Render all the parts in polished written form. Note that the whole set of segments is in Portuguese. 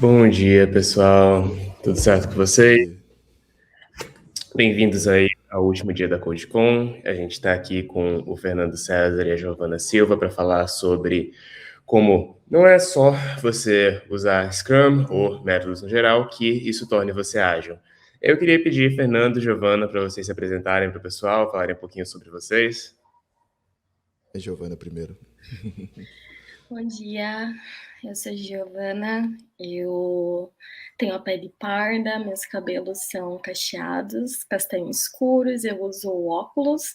Bom dia, pessoal. Tudo certo com Bom vocês? dia. Bem-vindos aí ao último dia da CodeCon. A gente está aqui com o Fernando César e a Giovana Silva para falar sobre como não é só você usar Scrum ou métodos no geral que isso torne você ágil. Eu queria pedir, Fernando e Giovana, para vocês se apresentarem para o pessoal, falarem um pouquinho sobre vocês. É Giovana primeiro. Bom dia, eu sou Giovana, eu tenho a pele parda, meus cabelos são cacheados, castanhos escuros, eu uso óculos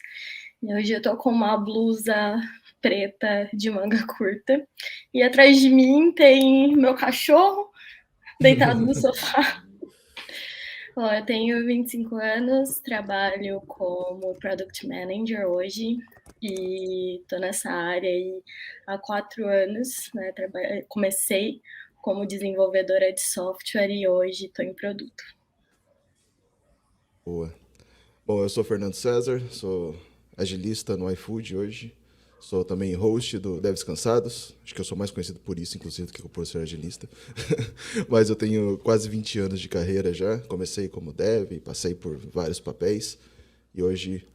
e hoje eu tô com uma blusa preta de manga curta e atrás de mim tem meu cachorro deitado no sofá. Bom, eu tenho 25 anos, trabalho como Product Manager hoje e estou nessa área aí há 4 anos, né? Comecei como desenvolvedora de software e hoje estou em produto. Boa. Bom, eu sou Fernando César, sou agilista no iFood hoje. Sou também host do Devs Cansados. Acho que eu sou mais conhecido por isso, inclusive, do que por ser agilista. Mas eu tenho quase 20 anos de carreira já. Comecei como dev, passei por vários papéis e hoje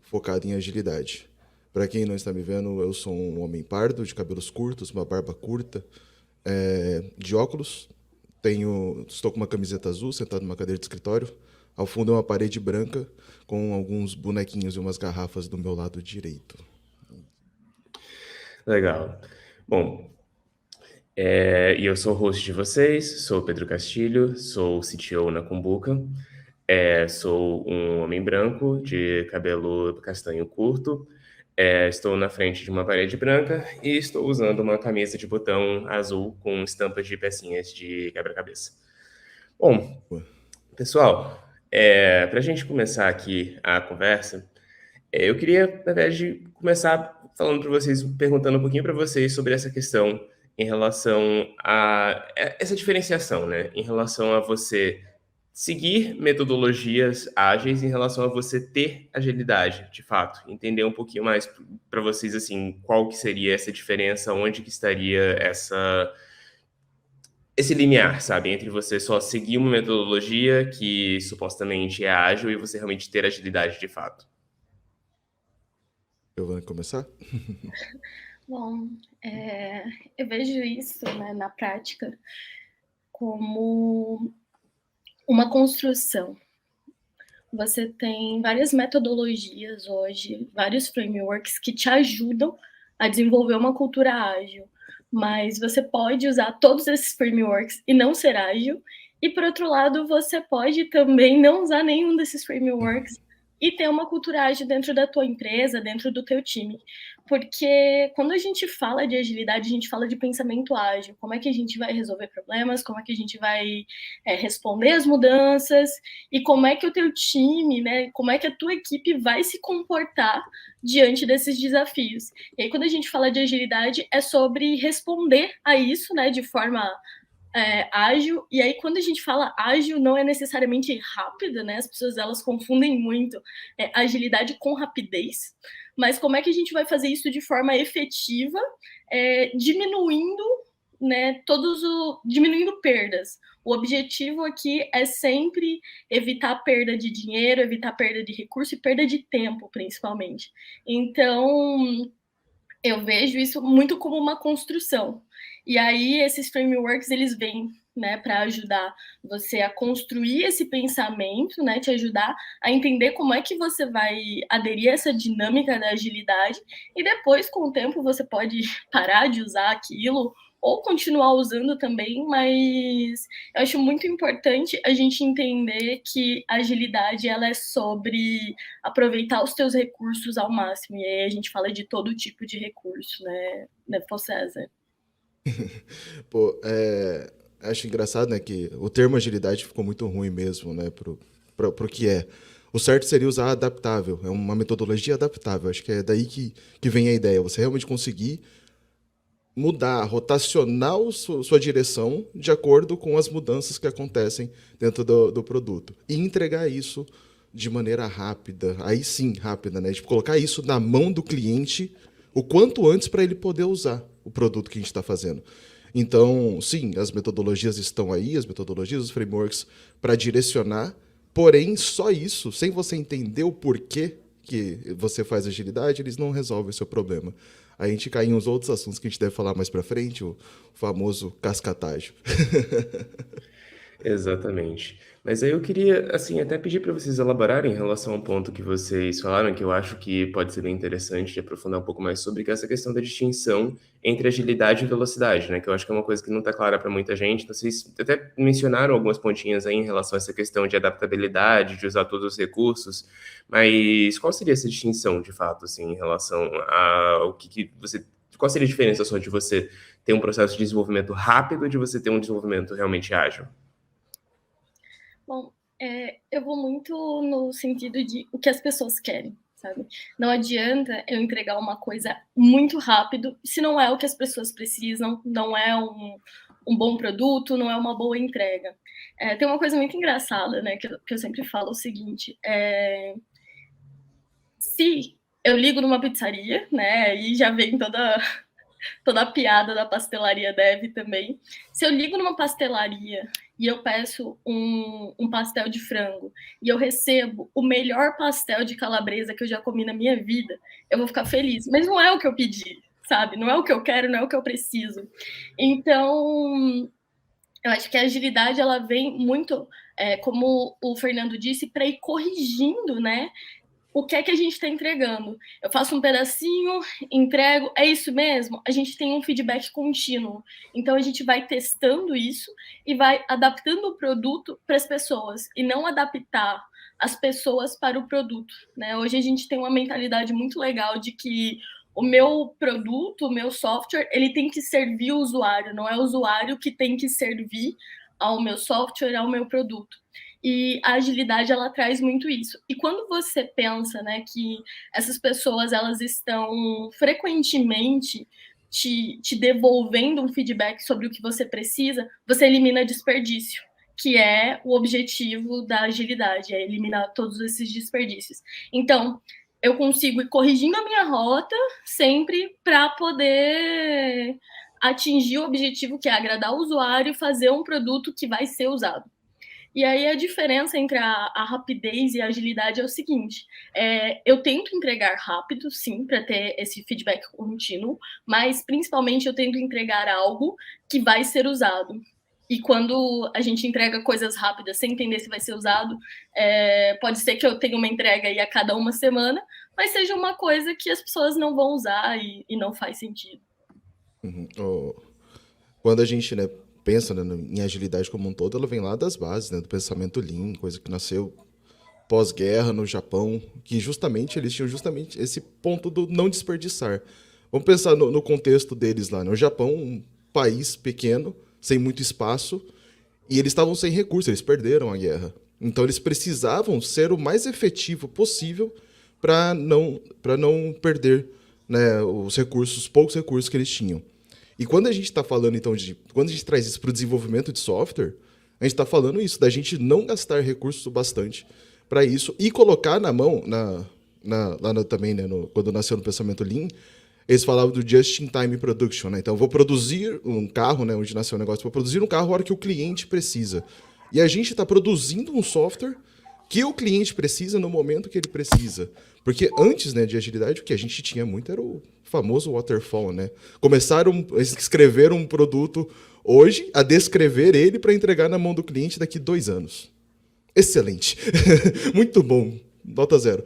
focado em agilidade. Para quem não está me vendo, eu sou um homem pardo, de cabelos curtos, uma barba curta, de óculos. Estou com uma camiseta azul, sentado numa cadeira de escritório. Ao fundo é uma parede branca com alguns bonequinhos e umas garrafas do meu lado direito. Legal. Bom, e eu sou o host de vocês, sou o Pedro Castilho, sou o CTO na Cumbuca. Sou um homem branco, de cabelo castanho curto. Estou na frente de uma parede branca e estou usando uma camisa de botão azul com estampas de pecinhas de quebra-cabeça. Bom, pessoal, para a gente começar aqui a conversa, eu queria, na verdade, começar falando para vocês, perguntando um pouquinho para vocês sobre essa questão em relação a essa diferenciação, né? Em relação a você seguir metodologias ágeis, em relação a você ter agilidade, de fato. Entender um pouquinho mais para vocês, assim, qual que seria essa diferença, onde que estaria esse limiar, sabe? Entre você só seguir uma metodologia que supostamente é ágil e você realmente ter agilidade de fato. Eu vou começar? Bom, eu vejo isso, né, na prática como uma construção. Você tem várias metodologias hoje, vários frameworks que te ajudam a desenvolver uma cultura ágil, mas você pode usar todos esses frameworks e não ser ágil, e por outro lado, você pode também não usar nenhum desses frameworks e ter uma cultura ágil dentro da tua empresa, dentro do teu time. Porque quando a gente fala de agilidade, a gente fala de pensamento ágil. Como é que a gente vai resolver problemas? Como é que a gente vai responder às mudanças? E como é que o teu time, né, como é que a tua equipe vai se comportar diante desses desafios. E aí, quando a gente fala de agilidade, é sobre responder a isso, né, de forma ágil. E aí, quando a gente fala ágil, não é necessariamente rápida, né? As pessoas elas confundem muito agilidade com rapidez. Mas como é que a gente vai fazer isso de forma efetiva, diminuindo, né, diminuindo perdas. O objetivo aqui é sempre evitar perda de dinheiro, evitar perda de recurso e perda de tempo, principalmente. Então, eu vejo isso muito como uma construção. E aí esses frameworks eles vêm, né, para ajudar você a construir esse pensamento, né, te ajudar a entender como é que você vai aderir a essa dinâmica da agilidade e depois com o tempo você pode parar de usar aquilo ou continuar usando também, mas eu acho muito importante a gente entender que a agilidade ela é sobre aproveitar os teus recursos ao máximo. E aí a gente fala de todo tipo de recurso, né, Pô César? Pô, acho engraçado, né, que o termo agilidade ficou muito ruim mesmo, né, pro que é. O certo seria usar adaptável, é uma metodologia adaptável. Acho que é daí que vem a ideia. Você realmente conseguir mudar, rotacionar sua direção de acordo com as mudanças que acontecem dentro do produto. E entregar isso de maneira rápida, aí sim rápida, né? Tipo, colocar isso na mão do cliente o quanto antes para ele poder usar o produto que a gente está fazendo. Então, sim, as metodologias estão aí, as metodologias, os frameworks para direcionar, porém, só isso, sem você entender o porquê que você faz agilidade, eles não resolvem o seu problema. A gente cai em uns outros assuntos que a gente deve falar mais para frente, o famoso cascatágio. Exatamente. Mas aí eu queria, assim, até pedir para vocês elaborarem em relação ao ponto que vocês falaram, que eu acho que pode ser bem interessante de aprofundar um pouco mais sobre, que é essa questão da distinção entre agilidade e velocidade, né? Que eu acho que é uma coisa que não está clara para muita gente. Então, vocês até mencionaram algumas pontinhas aí em relação a essa questão de adaptabilidade, de usar todos os recursos, mas qual seria essa distinção, de fato, assim, em relação ao que você... Qual seria a diferença só de você ter um processo de desenvolvimento rápido e de você ter um desenvolvimento realmente ágil? Bom, eu vou muito no sentido de o que as pessoas querem, sabe? Não adianta eu entregar uma coisa muito rápido se não é o que as pessoas precisam, não é um bom produto, não é uma boa entrega. Tem uma coisa muito engraçada, né, que eu sempre falo o seguinte, se eu ligo numa pizzaria, né, aí já vem toda a piada da pastelaria Dev também. Se eu ligo numa pastelaria e eu peço um pastel de frango e eu recebo o melhor pastel de calabresa que eu já comi na minha vida, eu vou ficar feliz. Mas não é o que eu pedi, sabe? Não é o que eu quero, não é o que eu preciso. Então, eu acho que a agilidade ela vem muito, como o Fernando disse, para ir corrigindo, né? O que é que a gente está entregando? Eu faço um pedacinho, entrego, é isso mesmo? A gente tem um feedback contínuo. Então, a gente vai testando isso e vai adaptando o produto para as pessoas, e não adaptar as pessoas para o produto, né? Hoje a gente tem uma mentalidade muito legal de que o meu produto, o meu software, ele tem que servir o usuário, não é o usuário que tem que servir ao meu software, ao meu produto. E a agilidade ela traz muito isso. E quando você pensa, né, que essas pessoas elas estão frequentemente te devolvendo um feedback sobre o que você precisa, você elimina desperdício, que é o objetivo da agilidade, é eliminar todos esses desperdícios. Então, eu consigo ir corrigindo a minha rota sempre para poder atingir o objetivo que é agradar o usuário e fazer um produto que vai ser usado. E aí a diferença entre a rapidez e a agilidade é o seguinte, eu tento entregar rápido, sim, para ter esse feedback contínuo, mas principalmente eu tento entregar algo que vai ser usado. E quando a gente entrega coisas rápidas sem entender se vai ser usado, pode ser que eu tenha uma entrega aí a cada uma semana, mas seja uma coisa que as pessoas não vão usar e não faz sentido. Quando a gente, né, pensa, né, em agilidade como um todo, ela vem lá das bases, né, do pensamento Lean, coisa que nasceu pós-guerra no Japão, que justamente eles tinham justamente esse ponto do não desperdiçar. Vamos pensar no contexto deles lá, né? O Japão, um país pequeno, sem muito espaço, e eles estavam sem recursos, eles perderam a guerra. Então eles precisavam ser o mais efetivo possível para não perder, né, os recursos, os poucos recursos que eles tinham. E quando a gente está falando, então, quando a gente traz isso para o desenvolvimento de software, a gente está falando isso, da gente não gastar recursos o bastante para isso e colocar na mão, também, né, quando nasceu no pensamento Lean, eles falavam do Just-in-Time Production, né? Então, eu vou produzir um carro, né, onde nasceu o negócio, vou produzir um carro a hora que o cliente precisa. E a gente está produzindo um software que o cliente precisa no momento que ele precisa. Porque antes, né, de agilidade, o que a gente tinha muito era o famoso waterfall, né? Começaram a escrever um produto hoje, a descrever ele para entregar na mão do cliente daqui 2 anos. Excelente. Muito bom. Nota 0.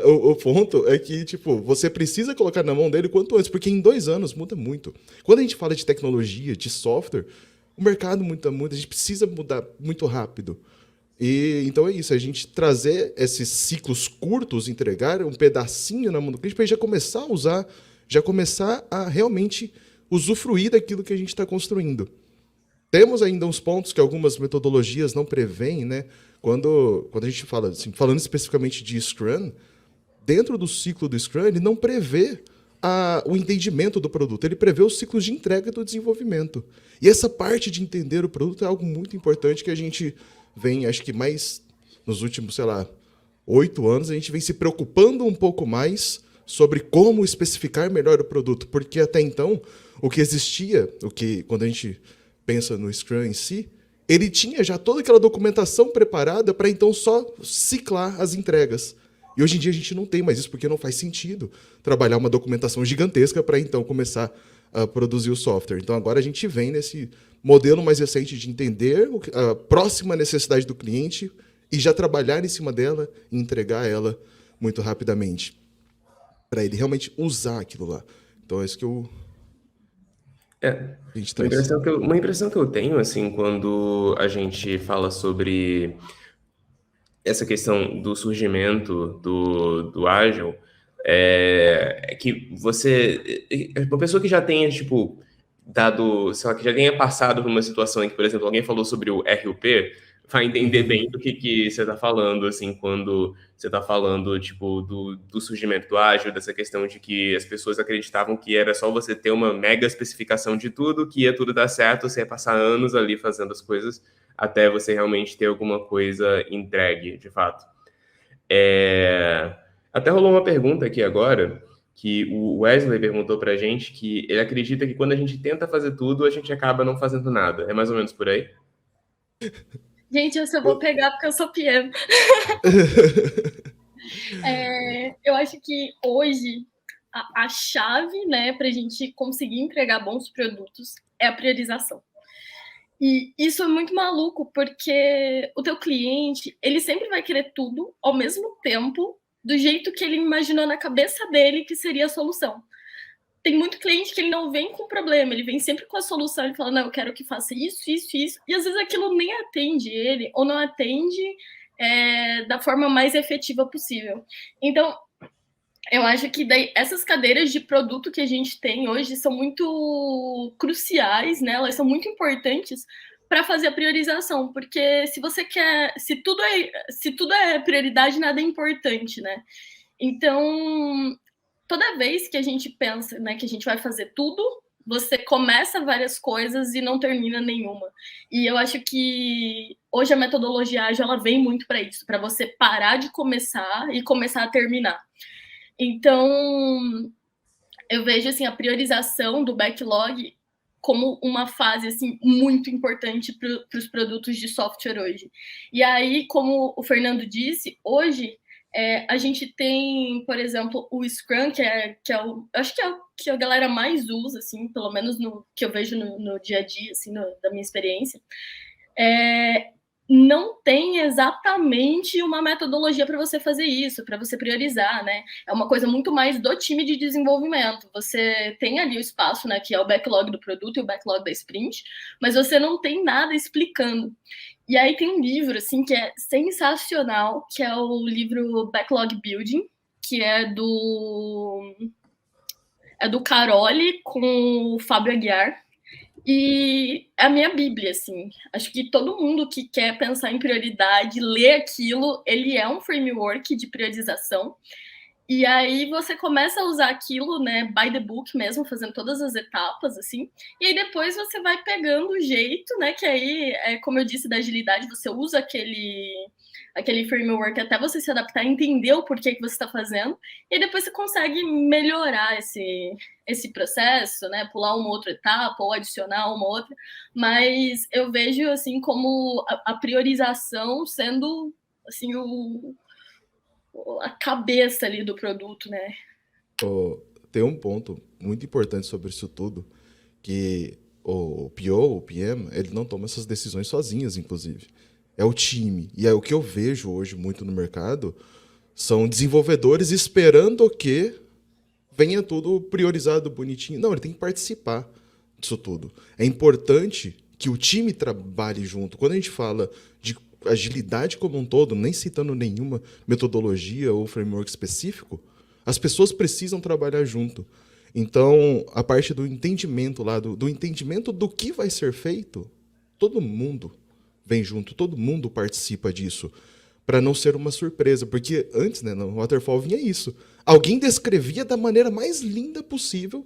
O ponto é que, tipo, você precisa colocar na mão dele quanto antes, porque em 2 anos muda muito. Quando a gente fala de tecnologia, de software, o mercado muda muito, a gente precisa mudar muito rápido. E então é isso, a gente trazer esses ciclos curtos, entregar um pedacinho na mão do cliente para já começar a usar, já começar a realmente usufruir daquilo que a gente está construindo. Temos ainda uns pontos que algumas metodologias não prevêem, né? Quando a gente fala, assim, falando especificamente de Scrum, dentro do ciclo do Scrum, ele não prevê o entendimento do produto, ele prevê os ciclos de entrega do desenvolvimento. E essa parte de entender o produto é algo muito importante que a gente vem, acho que mais nos últimos, 8 anos, a gente vem se preocupando um pouco mais sobre como especificar melhor o produto, porque até então, o que existia, quando a gente pensa no Scrum em si, ele tinha já toda aquela documentação preparada para então só ciclar as entregas. E hoje em dia a gente não tem mais isso, porque não faz sentido trabalhar uma documentação gigantesca para então começar a produzir o software. Então agora a gente vem nesse modelo mais recente de entender a próxima necessidade do cliente e já trabalhar em cima dela e entregar ela muito rapidamente, para ele realmente usar aquilo lá. Então é isso que É, a gente uma traz. uma impressão que eu tenho, assim, quando a gente fala sobre essa questão do surgimento do ágil, é que uma pessoa que já tenha, tipo, dado, sei lá, que já tenha passado por uma situação em que, por exemplo, alguém falou sobre o RUP, vai entender bem do que você está falando, assim, quando você está falando, tipo, do surgimento do ágil, dessa questão de que as pessoas acreditavam que era só você ter uma mega especificação de tudo, que ia tudo dar certo, você ia passar anos ali fazendo as coisas, até você realmente ter alguma coisa entregue, de fato. Até rolou uma pergunta aqui agora, que o Wesley perguntou pra gente que ele acredita que quando a gente tenta fazer tudo, a gente acaba não fazendo nada. É mais ou menos por aí? Gente, essa eu vou pegar porque eu sou PM. Eu acho que hoje a chave, né, para a gente conseguir entregar bons produtos é a priorização. E isso é muito maluco, porque o teu cliente, ele sempre vai querer tudo ao mesmo tempo, do jeito que ele imaginou na cabeça dele que seria a solução. Tem muito cliente que ele não vem com problema, ele vem sempre com a solução, ele fala, não, eu quero que faça isso, isso, isso, e às vezes aquilo nem atende ele, ou não atende da forma mais efetiva possível. Então, eu acho que daí, essas cadeiras de produto que a gente tem hoje são muito cruciais, né? Elas são muito importantes para fazer a priorização, porque se tudo é prioridade, nada é importante, né? Então, toda vez que a gente pensa, né, que a gente vai fazer tudo, você começa várias coisas e não termina nenhuma. E eu acho que hoje a metodologia ágil ela vem muito para isso, para você parar de começar e começar a terminar. Então, eu vejo assim a priorização do backlog como uma fase assim muito importante para os produtos de software hoje. E aí, como o Fernando disse, hoje a gente tem, por exemplo, o Scrum, que é acho que é o que a galera mais usa, assim, pelo menos no que eu vejo no dia a dia, assim, da minha experiência. Não tem exatamente uma metodologia para você fazer isso, para você priorizar, né? É uma coisa muito mais do time de desenvolvimento. Você tem ali o espaço, né, que é o backlog do produto e o backlog da sprint, mas você não tem nada explicando. E aí tem um livro, assim, que é sensacional, que é o livro Backlog Building, que é do Caroli com o Fábio Aguiar. E é a minha bíblia, assim. Acho que todo mundo que quer pensar em prioridade, lê aquilo, ele é um framework de priorização. E aí você começa a usar aquilo, né, by the book mesmo, fazendo todas as etapas, assim. E aí depois você vai pegando o jeito, né, que aí, como eu disse, da agilidade, você usa aquele framework até você se adaptar, entender o porquê que você está fazendo, e depois você consegue melhorar esse processo, né, pular uma outra etapa ou adicionar uma outra, mas eu vejo, assim, como a priorização sendo, assim, a cabeça ali do produto, né? Tem um ponto muito importante sobre isso tudo, que o PO, o PM, ele não toma essas decisões sozinhas, inclusive. É o time. E é o que eu vejo hoje muito no mercado, são desenvolvedores esperando que venha tudo priorizado, bonitinho. Não, ele tem que participar disso tudo. É importante que o time trabalhe junto. Quando a gente fala de agilidade como um todo, nem citando nenhuma metodologia ou framework específico, as pessoas precisam trabalhar junto. Então, a parte do entendimento lá, do entendimento do que vai ser feito, todo mundo vem junto, todo mundo participa disso, para não ser uma surpresa, porque antes, né, no Waterfall vinha isso. Alguém descrevia da maneira mais linda possível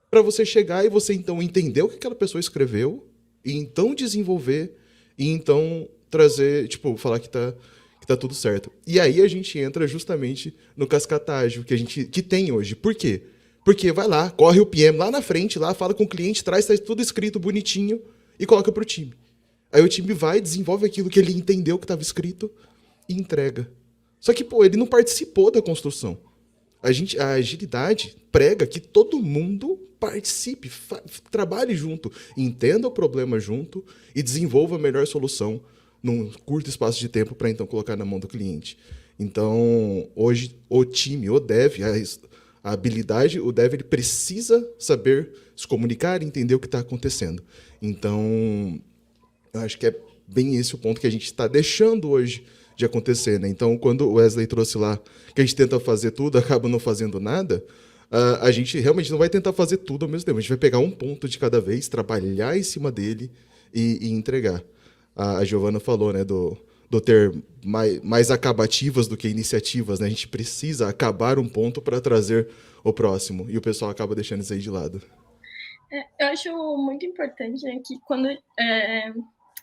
para você chegar e você então entender o que aquela pessoa escreveu e então desenvolver e então trazer, tipo, falar que tá que tá tudo certo. E aí a gente entra justamente no cascatágio que tem hoje. Por quê? Porque vai lá, corre o PM lá na frente, lá fala com o cliente, traz tá tudo escrito bonitinho e coloca pro time. Aí o time vai, desenvolve aquilo que ele entendeu que estava escrito e entrega. Só que, pô, ele não participou da construção. A agilidade prega que todo mundo participe, trabalhe junto, entenda o problema junto e desenvolva a melhor solução num curto espaço de tempo para então colocar na mão do cliente. Então, hoje, o time, o dev, a habilidade, o dev ele precisa saber se comunicar e entender o que está acontecendo. Então, eu acho que é bem esse o ponto que a gente está deixando hoje de acontecer, né? Então, quando o Wesley trouxe lá que a gente tenta fazer tudo, acaba não fazendo nada, a gente realmente não vai tentar fazer tudo ao mesmo tempo. A gente vai pegar um ponto de cada vez, trabalhar em cima dele e entregar. A Giovana falou, né, do ter mais acabativas do que iniciativas, né? A gente precisa acabar um ponto para trazer o próximo, e o pessoal acaba deixando isso aí de lado. Eu acho muito importante, né, que quando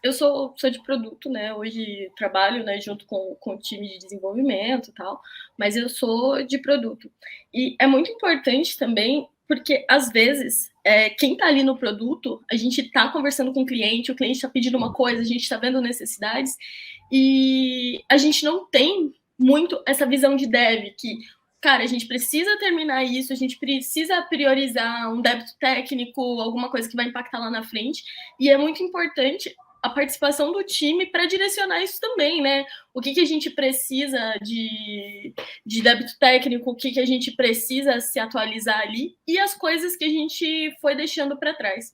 eu sou de produto, né? Hoje trabalho, né, junto com o time de desenvolvimento e tal, mas eu sou de produto. E é muito importante também, porque às vezes quem está ali no produto, a gente está conversando com o cliente está pedindo uma coisa, a gente está vendo necessidades, e a gente não tem muito essa visão de dev, que, cara, a gente precisa terminar isso, a gente precisa priorizar um débito técnico, alguma coisa que vai impactar lá na frente, e é muito importante a participação do time para direcionar isso também, né? O que a gente precisa de débito técnico, o que a gente precisa se atualizar ali e as coisas que a gente foi deixando para trás.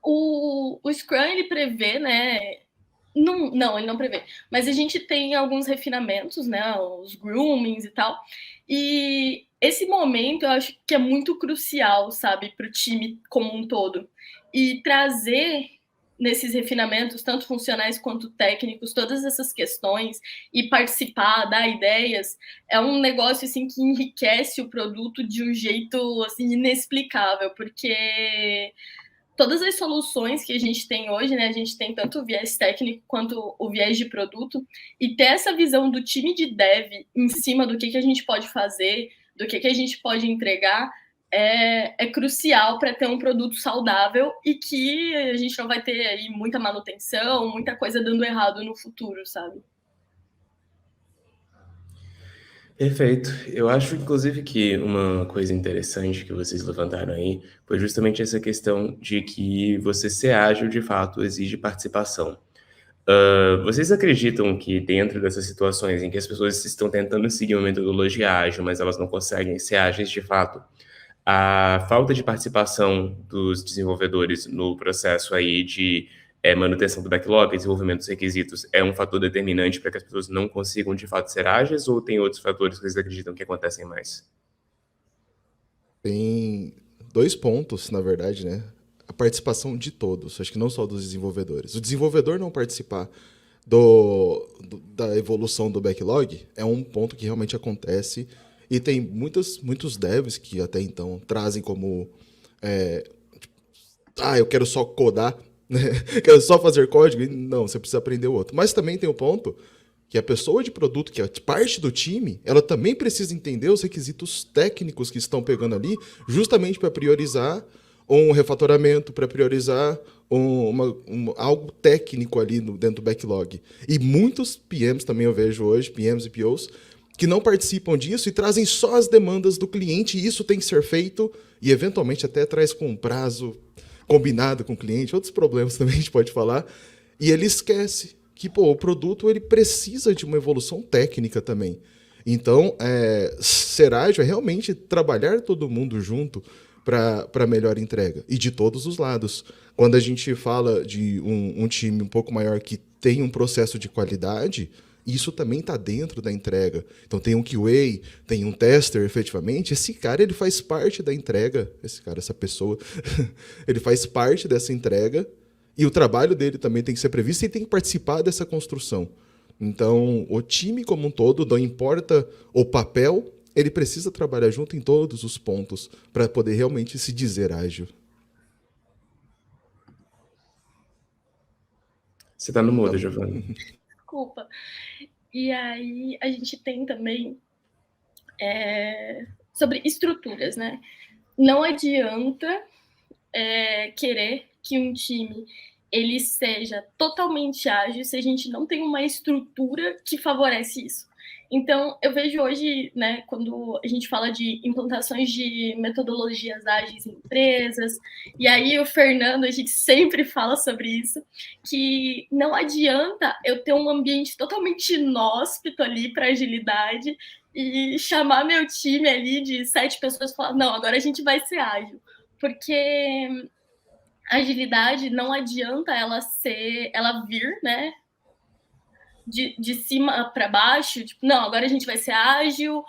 O Scrum, ele prevê, né? Não, ele não prevê. Mas a gente tem alguns refinamentos, né? Os groomings e tal. E esse momento eu acho que é muito crucial, sabe, para o time como um todo. E trazer nesses refinamentos, tanto funcionais quanto técnicos, todas essas questões e participar, dar ideias, é um negócio assim que enriquece o produto de um jeito assim inexplicável, porque todas as soluções que a gente tem hoje, né, a gente tem tanto o viés técnico quanto o viés de produto, e ter essa visão do time de dev em cima do que a gente pode fazer, do que a gente pode entregar, é crucial para ter um produto saudável e que a gente não vai ter aí muita manutenção, muita coisa dando errado no futuro, sabe? Perfeito. Eu acho, inclusive, que uma coisa interessante que vocês levantaram aí foi justamente essa questão de que você ser ágil, de fato, exige participação. Vocês acreditam que dentro dessas situações em que as pessoas estão tentando seguir uma metodologia ágil, mas elas não conseguem ser ágeis de fato, a falta de participação dos desenvolvedores no processo aí de manutenção do backlog, desenvolvimento dos requisitos, é um fator determinante para que as pessoas não consigam de fato ser ágeis, ou tem outros fatores que vocês acreditam que acontecem mais? Tem 2 pontos, na verdade, né? A participação de todos, acho que não só dos desenvolvedores. O desenvolvedor não participar da evolução do backlog é um ponto que realmente acontece, e tem muitos devs que até então trazem como eu quero só codar, né? Quero só fazer código. E não, você precisa aprender o outro. Mas também tem o ponto que a pessoa de produto, que é parte do time, ela também precisa entender os requisitos técnicos que estão pegando ali, justamente para priorizar um refatoramento, para priorizar algo técnico ali dentro do backlog. E muitos PMs também eu vejo hoje, PMs e POs, que não participam disso e trazem só as demandas do cliente, e isso tem que ser feito, e eventualmente até traz com um prazo combinado com o cliente, outros problemas também a gente pode falar, e ele esquece que o produto ele precisa de uma evolução técnica também. Então, ser ágil é realmente trabalhar todo mundo junto para melhor entrega, e de todos os lados. Quando a gente fala de um time um pouco maior que tem um processo de qualidade, isso também está dentro da entrega. Então tem um QA, tem um tester, efetivamente. Esse cara ele faz parte da entrega. Essa pessoa, ele faz parte dessa entrega, e o trabalho dele também tem que ser previsto e tem que participar dessa construção. Então, o time como um todo, não importa o papel, ele precisa trabalhar junto em todos os pontos para poder realmente se dizer ágil. Você tá no mudo, Giovana. Desculpa. E aí a gente tem também sobre estruturas, né? Não adianta querer que um time ele seja totalmente ágil se a gente não tem uma estrutura que favorece isso. Então, eu vejo hoje, né, quando a gente fala de implantações de metodologias ágeis em empresas, e aí o Fernando, a gente sempre fala sobre isso, que não adianta eu ter um ambiente totalmente inóspito ali para agilidade e chamar meu time ali de 7 pessoas e falar, não, agora a gente vai ser ágil. Porque a agilidade não adianta ela vir, né, de cima para baixo, tipo, não, agora a gente vai ser ágil.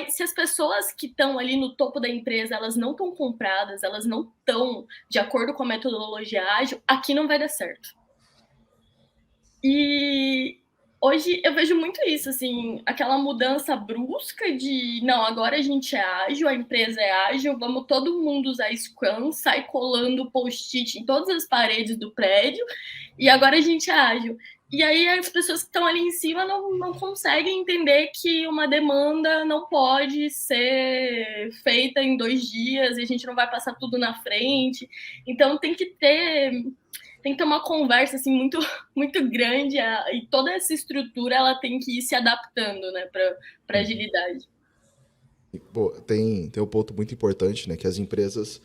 Se as pessoas que estão ali no topo da empresa, elas não estão compradas, elas não estão de acordo com a metodologia ágil, aqui não vai dar certo. E hoje eu vejo muito isso, assim, aquela mudança brusca de, não, agora a gente é ágil, a empresa é ágil, vamos todo mundo usar Scrum, sai colando post-it em todas as paredes do prédio, e agora a gente é ágil. E aí as pessoas que estão ali em cima não conseguem entender que uma demanda não pode ser feita em 2 dias, e a gente não vai passar tudo na frente. Então tem que ter uma conversa assim muito muito grande, e toda essa estrutura ela tem que ir se adaptando, né, para agilidade. Pô, tem um ponto muito importante, né, que as empresas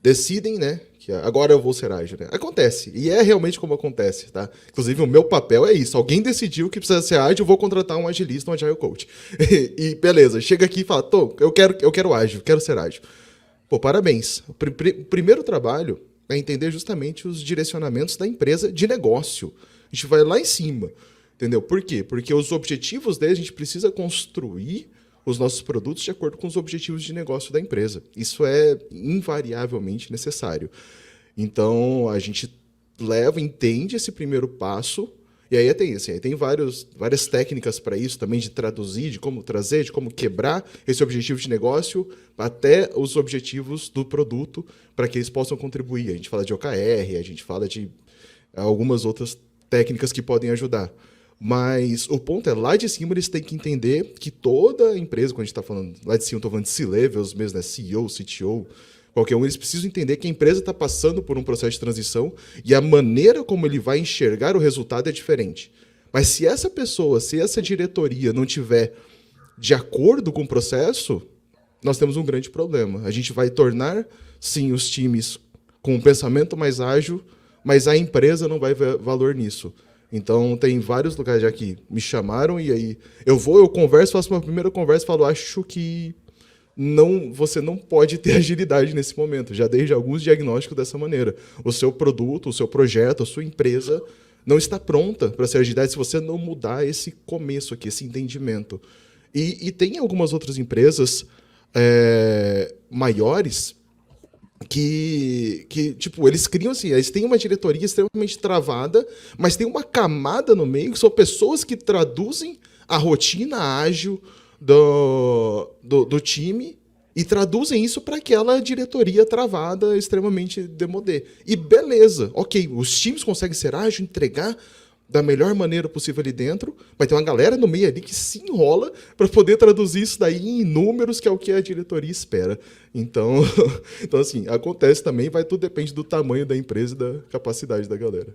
decidem, né, que agora eu vou ser ágil, né? Acontece, e é realmente como acontece, tá? Inclusive o meu papel é isso, alguém decidiu que precisa ser ágil, eu vou contratar um agilista, um agile coach. E beleza, chega aqui e fala, eu quero ágil, quero ser ágil. Pô, parabéns. O primeiro trabalho é entender justamente os direcionamentos da empresa de negócio. A gente vai lá em cima, entendeu? Por quê? Porque os objetivos deles, a gente precisa construir os nossos produtos de acordo com os objetivos de negócio da empresa. Isso é invariavelmente necessário. Então, a gente entende esse primeiro passo, e aí tem várias técnicas para isso também, de traduzir, de como trazer, de como quebrar esse objetivo de negócio até os objetivos do produto, para que eles possam contribuir. A gente fala de OKR, a gente fala de algumas outras técnicas que podem ajudar. Mas o ponto é, lá de cima eles têm que entender que toda empresa, quando a gente está falando lá de cima, estou falando de C-levels mesmo, né? CEO, CTO, qualquer um, eles precisam entender que a empresa está passando por um processo de transição e a maneira como ele vai enxergar o resultado é diferente. Mas se essa diretoria não tiver de acordo com o processo, nós temos um grande problema. A gente vai tornar, sim, os times com um pensamento mais ágil, mas a empresa não vai ver valor nisso. Então, tem vários lugares já que me chamaram e aí eu converso, faço uma primeira conversa e falo, acho que você não pode ter agilidade nesse momento. Já dei alguns diagnósticos dessa maneira. O seu produto, o seu projeto, a sua empresa não está pronta para ser agilidade se você não mudar esse começo aqui, esse entendimento. E tem algumas outras empresas maiores que tipo, eles criam assim, eles têm uma diretoria extremamente travada, mas tem uma camada no meio que são pessoas que traduzem a rotina ágil do time e traduzem isso para aquela diretoria travada, extremamente demodê. E beleza, ok, os times conseguem ser ágil, entregar da melhor maneira possível ali dentro, mas tem uma galera no meio ali que se enrola para poder traduzir isso daí em números, que é o que a diretoria espera. Então, assim, acontece também, tudo depende do tamanho da empresa e da capacidade da galera.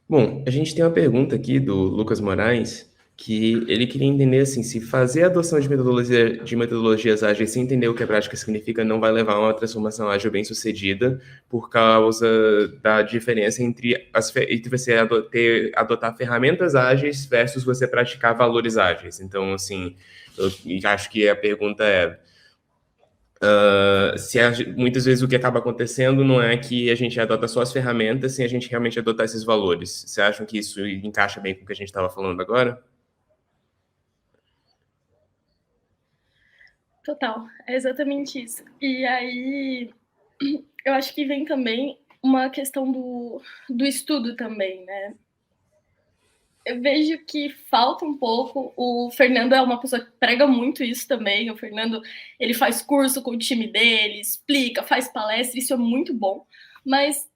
Bom, a gente tem uma pergunta aqui do Lucas Moraes, que ele queria entender assim, se fazer a adoção de metodologias ágeis sem entender o que a prática significa não vai levar a uma transformação ágil bem-sucedida por causa da diferença entre você adotar ferramentas ágeis versus você praticar valores ágeis. Então, assim, eu acho que a pergunta é muitas vezes o que acaba acontecendo não é que a gente adota só as ferramentas sem a gente realmente adotar esses valores. Você acha que isso encaixa bem com o que a gente estava falando agora? Total, é exatamente isso. E aí, eu acho que vem também uma questão do estudo também, né? Eu vejo que falta um pouco. O Fernando é uma pessoa que prega muito isso também. O Fernando, ele faz curso com o time dele, explica, faz palestra, isso é muito bom. Mas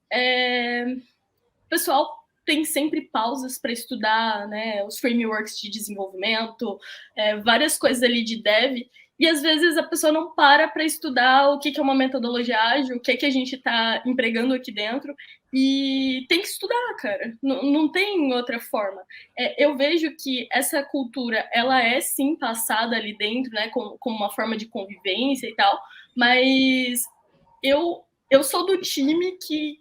o pessoal tem sempre pausas para estudar, né, os frameworks de desenvolvimento, várias coisas ali de dev, e às vezes a pessoa não para estudar o que é uma metodologia ágil, o que a gente está empregando aqui dentro, e tem que estudar, cara, não tem outra forma. Eu vejo que essa cultura, ela é sim passada ali dentro, né, como uma forma de convivência e tal, mas eu sou do time que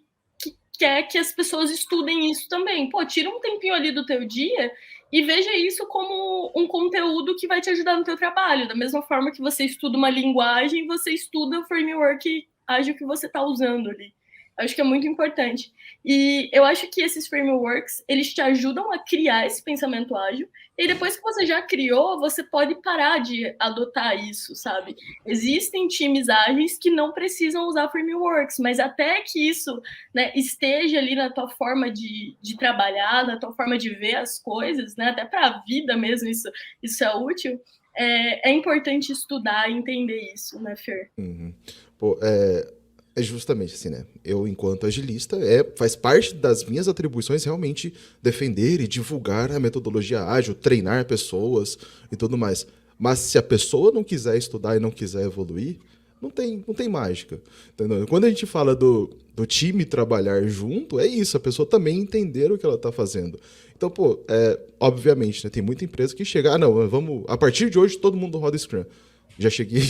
quer que as pessoas estudem isso também. Pô, tira um tempinho ali do teu dia e veja isso como um conteúdo que vai te ajudar no teu trabalho. Da mesma forma que você estuda uma linguagem, você estuda o framework ágil que você está usando ali. Acho que é muito importante. E eu acho que esses frameworks, eles te ajudam a criar esse pensamento ágil. E depois que você já criou, você pode parar de adotar isso, sabe? Existem times ágeis que não precisam usar frameworks, mas até que isso, né, esteja ali na tua forma de trabalhar, na tua forma de ver as coisas, né, até para a vida mesmo isso é útil, é importante estudar e entender isso, né, Fer? Uhum. Pô, é justamente assim, né? Eu, enquanto agilista, faz parte das minhas atribuições realmente defender e divulgar a metodologia ágil, treinar pessoas e tudo mais. Mas se a pessoa não quiser estudar e não quiser evoluir, não tem mágica. Entendeu? Quando a gente fala do time trabalhar junto, é isso, a pessoa também entender o que ela está fazendo. Então, pô, obviamente, né, tem muita empresa que chega, vamos, a partir de hoje todo mundo roda Scrum. Já cheguei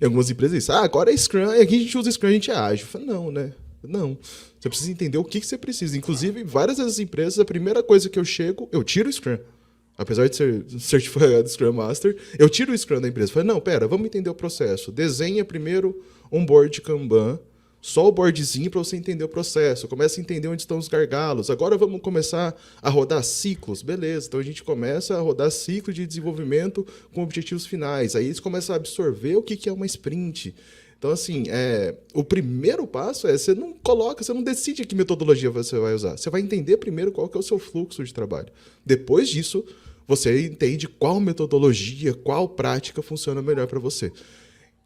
em algumas empresas e disse, agora é Scrum, aqui a gente usa Scrum, a gente é ágil. Eu falei, não, né? Não. Você precisa entender o que você precisa. Inclusive, várias das empresas, a primeira coisa que eu chego, eu tiro o Scrum. Apesar de ser certificado Scrum Master, eu tiro o Scrum da empresa. Falei, não, pera, vamos entender o processo. Desenha primeiro um board Kanban, só o boardzinho para você entender o processo. Começa a entender onde estão os gargalos. Agora vamos começar a rodar ciclos. Beleza, então a gente começa a rodar ciclo de desenvolvimento com objetivos finais. Aí eles começam a absorver o que é uma sprint. Então, assim, o primeiro passo você não decide que metodologia você vai usar. Você vai entender primeiro qual que é o seu fluxo de trabalho. Depois disso, você entende qual metodologia, qual prática funciona melhor para você.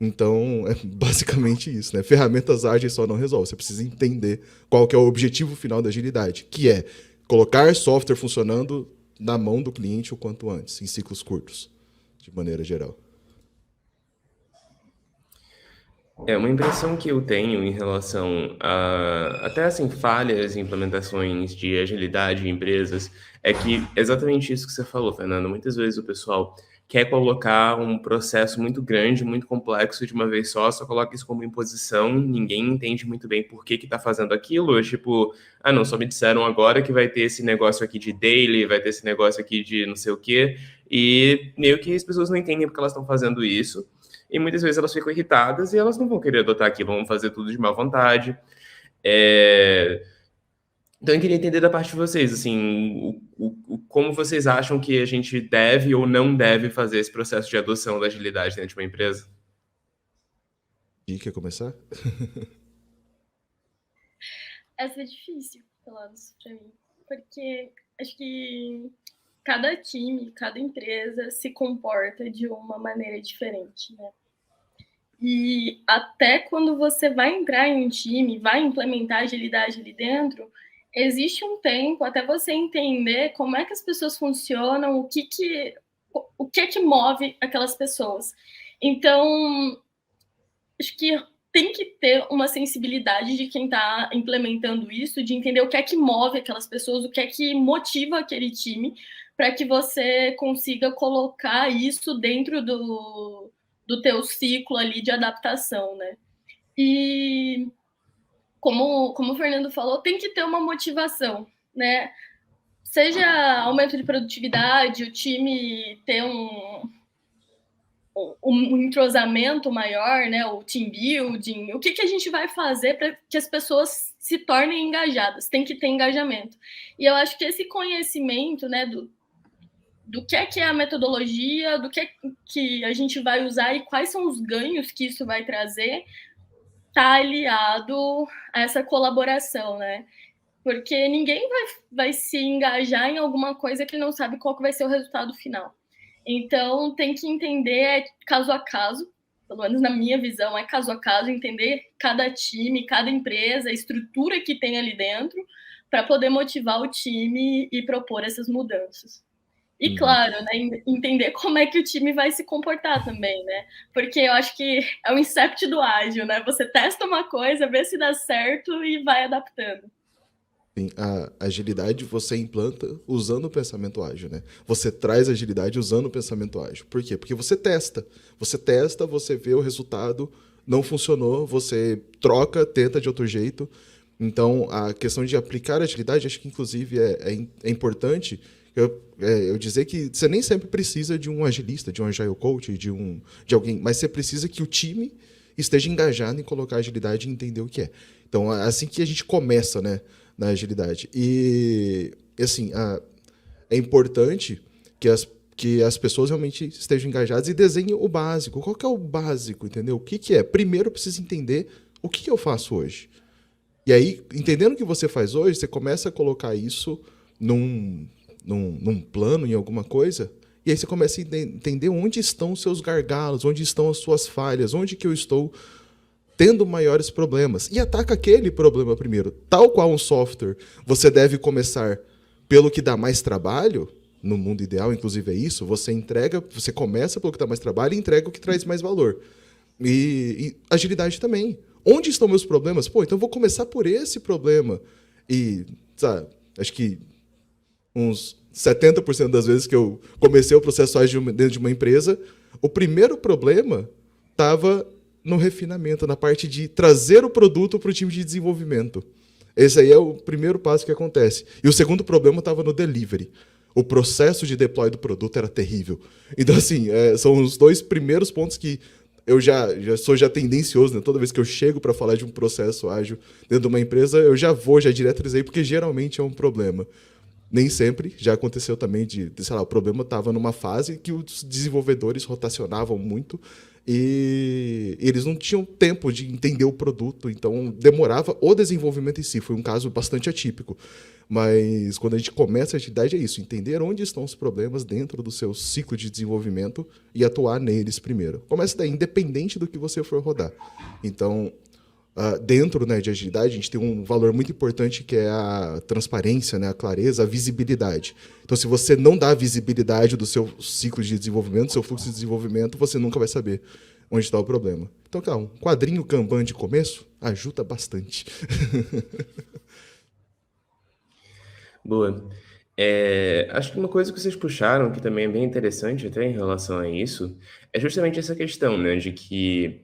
Então, é basicamente isso, né? Ferramentas ágeis só não resolve. Você precisa entender qual que é o objetivo final da agilidade, que é colocar software funcionando na mão do cliente o quanto antes, em ciclos curtos, de maneira geral. Uma impressão que eu tenho em relação a até assim falhas em implementações de agilidade em empresas é que exatamente isso que você falou, Fernando. Muitas vezes o pessoal quer colocar um processo muito grande, muito complexo de uma vez só coloca isso como imposição, ninguém entende muito bem por que está fazendo aquilo. Tipo, não, só me disseram agora que vai ter esse negócio aqui de daily, vai ter esse negócio aqui de não sei o quê, e meio que as pessoas não entendem porque elas estão fazendo isso. E muitas vezes elas ficam irritadas e elas não vão querer adotar aquilo, vão fazer tudo de má vontade. Então, eu queria entender da parte de vocês, assim, como vocês acham que a gente deve ou não deve fazer esse processo de adoção da agilidade dentro de uma empresa? E quer começar? Essa é difícil, pelo menos pra mim, porque acho que cada time, cada empresa se comporta de uma maneira diferente, né? E até quando você vai entrar em um time, vai implementar agilidade ali dentro, existe um tempo até você entender como é que as pessoas funcionam, o que move aquelas pessoas. Então, acho que tem que ter uma sensibilidade de quem está implementando isso, de entender o que é que move aquelas pessoas, o que é que motiva aquele time, para que você consiga colocar isso dentro do teu ciclo ali de adaptação, né? E como o Fernando falou, tem que ter uma motivação, né? Seja aumento de produtividade, o time ter um entrosamento maior, né? O team building, o que a gente vai fazer para que as pessoas se tornem engajadas? Tem que ter engajamento. E eu acho que esse conhecimento, né, do que é a metodologia, do que a gente vai usar e quais são os ganhos que isso vai trazer, está aliado a essa colaboração, né? Porque ninguém vai se engajar em alguma coisa que ele não sabe qual que vai ser o resultado final. Então, tem que entender caso a caso, pelo menos na minha visão, caso a caso, entender cada time, cada empresa, a estrutura que tem ali dentro, para poder motivar o time e propor essas mudanças. E claro, né, entender como é que o time vai se comportar também, né? Porque eu acho que é o incept do ágil, né? Você testa uma coisa, vê se dá certo e vai adaptando. Sim, a agilidade você implanta usando o pensamento ágil, né? Você traz agilidade usando o pensamento ágil. Por quê? Porque você testa. Você testa, você vê o resultado, não funcionou, você troca, tenta de outro jeito. Então, a questão de aplicar agilidade, acho que inclusive é importante eu dizer que você nem sempre precisa de um agilista, de um agile coach, de alguém, mas você precisa que o time esteja engajado em colocar agilidade e entender o que é. Então, é assim que a gente começa, né, na agilidade. E, assim, é importante que as pessoas realmente estejam engajadas e desenhem o básico. Qual que é o básico, entendeu? O que é? Primeiro, eu preciso entender o que eu faço hoje. E aí, entendendo o que você faz hoje, você começa a colocar isso num plano, em alguma coisa, e aí você começa a entender onde estão os seus gargalos, onde estão as suas falhas, onde que eu estou tendo maiores problemas. E ataca aquele problema primeiro. Tal qual um software, você deve começar pelo que dá mais trabalho, no mundo ideal, inclusive é isso, você começa pelo que dá mais trabalho e entrega o que traz mais valor. E agilidade também. Onde estão meus problemas? Pô, então eu vou começar por esse problema. E, sabe, acho que uns 70% das vezes que eu comecei o processo ágil dentro de uma empresa, o primeiro problema estava no refinamento, na parte de trazer o produto para o time de desenvolvimento. Esse aí é o primeiro passo que acontece. E o segundo problema estava no delivery. O processo de deploy do produto era terrível. Então, assim, são os dois primeiros pontos que eu já sou tendencioso, né? Toda vez que eu chego para falar de um processo ágil dentro de uma empresa, eu já diretrizei, porque geralmente é um problema. Nem sempre, já aconteceu também sei lá, o problema estava numa fase que os desenvolvedores rotacionavam muito e eles não tinham tempo de entender o produto, então demorava o desenvolvimento em si. Foi um caso bastante atípico. Mas quando a gente começa a agilidade é isso, entender onde estão os problemas dentro do seu ciclo de desenvolvimento e atuar neles primeiro. Começa daí, independente do que você for rodar. Então, dentro, né, de agilidade, a gente tem um valor muito importante que é a transparência, né, a clareza, a visibilidade. Então, se você não dá visibilidade do seu ciclo de desenvolvimento, do seu fluxo de desenvolvimento, você nunca vai saber onde está o problema. Então, cara, um quadrinho Kanban de começo ajuda bastante. Boa. Acho que uma coisa que vocês puxaram, que também é bem interessante até em relação a isso, é justamente essa questão, né, de que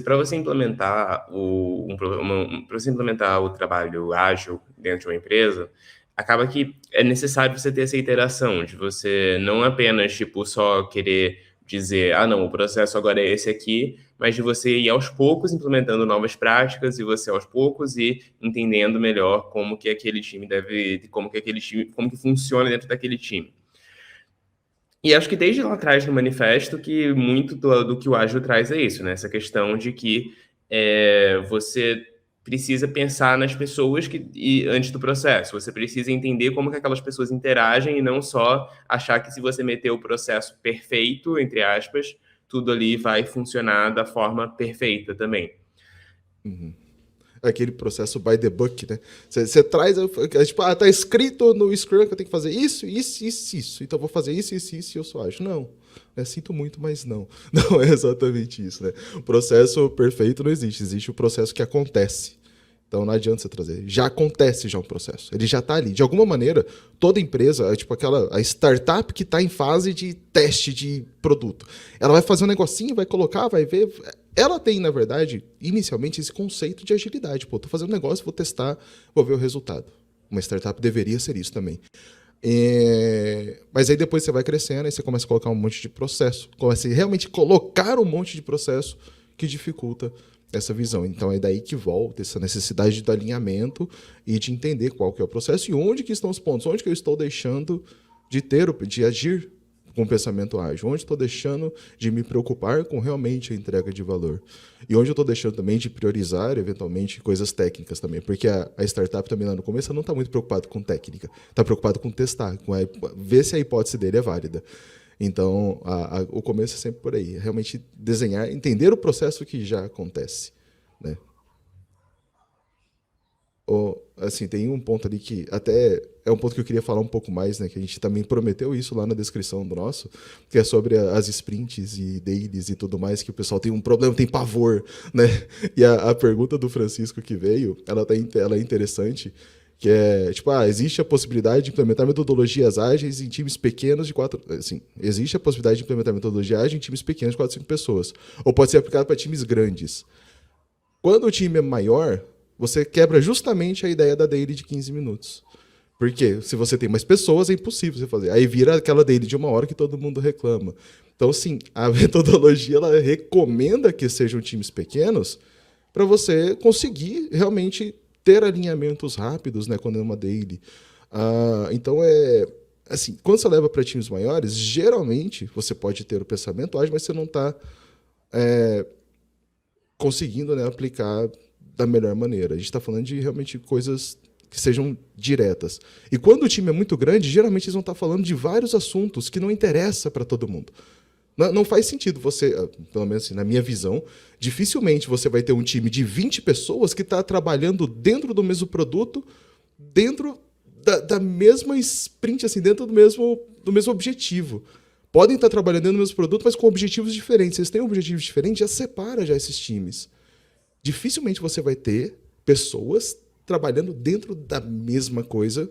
para você implementar para você implementar o trabalho ágil dentro de uma empresa, acaba que é necessário você ter essa iteração, de você não apenas, tipo, só querer dizer, ah, não, o processo agora é esse aqui, mas de você ir aos poucos implementando novas práticas e você aos poucos ir entendendo melhor como que aquele time como que funciona dentro daquele time. E acho que desde lá atrás no manifesto que muito do que o ágil traz é isso, né? Essa questão de que você precisa pensar nas pessoas antes do processo. Você precisa entender como que aquelas pessoas interagem e não só achar que se você meter o processo perfeito, entre aspas, tudo ali vai funcionar da forma perfeita também. Uhum. Aquele processo by the book, né? Você traz, tipo, tá escrito no Scrum que eu tenho que fazer isso, isso, isso, isso. Então eu vou fazer isso, isso, isso e eu só acho. Não, sinto muito, mas não. Não é exatamente isso, né? O processo perfeito não existe. Existe o processo que acontece. Então não adianta você trazer. Já acontece já um processo. Ele já está ali. De alguma maneira, toda empresa, tipo a startup que está em fase de teste de produto. Ela vai fazer um negocinho, vai colocar, vai ver. Ela tem, na verdade, inicialmente esse conceito de agilidade. Pô, tô fazendo um negócio, vou testar, vou ver o resultado. Uma startup deveria ser isso também. Mas aí depois você vai crescendo e você começa a colocar um monte de processo. Começa a realmente colocar um monte de processo que dificulta essa visão. Então é daí que volta essa necessidade de alinhamento e de entender qual que é o processo e onde que estão os pontos, onde que eu estou deixando de agir com o pensamento ágil, onde estou deixando de me preocupar com realmente a entrega de valor e onde eu estou deixando também de priorizar eventualmente coisas técnicas também, porque a startup também lá no começo não está muito preocupada com técnica, está preocupada com testar, com ver se a hipótese dele é válida. Então, o começo é sempre por aí. É realmente desenhar, entender o processo que já acontece, né? Assim, tem um ponto ali que até é um ponto que eu queria falar um pouco mais, né? Que a gente também prometeu isso lá na descrição do nosso, que é sobre as sprints e dailies e tudo mais, que o pessoal tem um problema, tem pavor, né? E a pergunta do Francisco que veio, ela é interessante, que é, tipo, existe a possibilidade de implementar metodologias ágeis em times pequenos de quatro... Assim, existe a possibilidade de implementar metodologia ágil em times pequenos de 4, 5 pessoas. Ou pode ser aplicado para times grandes. Quando o time é maior, você quebra justamente a ideia da daily de 15 minutos. Porque se você tem mais pessoas, é impossível você fazer. Aí vira aquela daily de 1 hora que todo mundo reclama. Então, sim, a metodologia ela recomenda que sejam times pequenos para você conseguir realmente ter alinhamentos rápidos, né, quando é uma daily. Então, assim, quando você leva para times maiores, geralmente você pode ter o pensamento ágil, mas você não está conseguindo, né, aplicar da melhor maneira. A gente está falando de realmente coisas que sejam diretas. E quando o time é muito grande, geralmente eles vão estar falando de vários assuntos que não interessa para todo mundo. Não faz sentido você, pelo menos assim, na minha visão, dificilmente você vai ter um time de 20 pessoas que está trabalhando dentro do mesmo produto, dentro da mesma sprint, assim, dentro do mesmo objetivo. Podem estar trabalhando dentro do mesmo produto, mas com objetivos diferentes. Se eles têm objetivos diferentes, já separa já esses times. Dificilmente você vai ter pessoas trabalhando dentro da mesma coisa,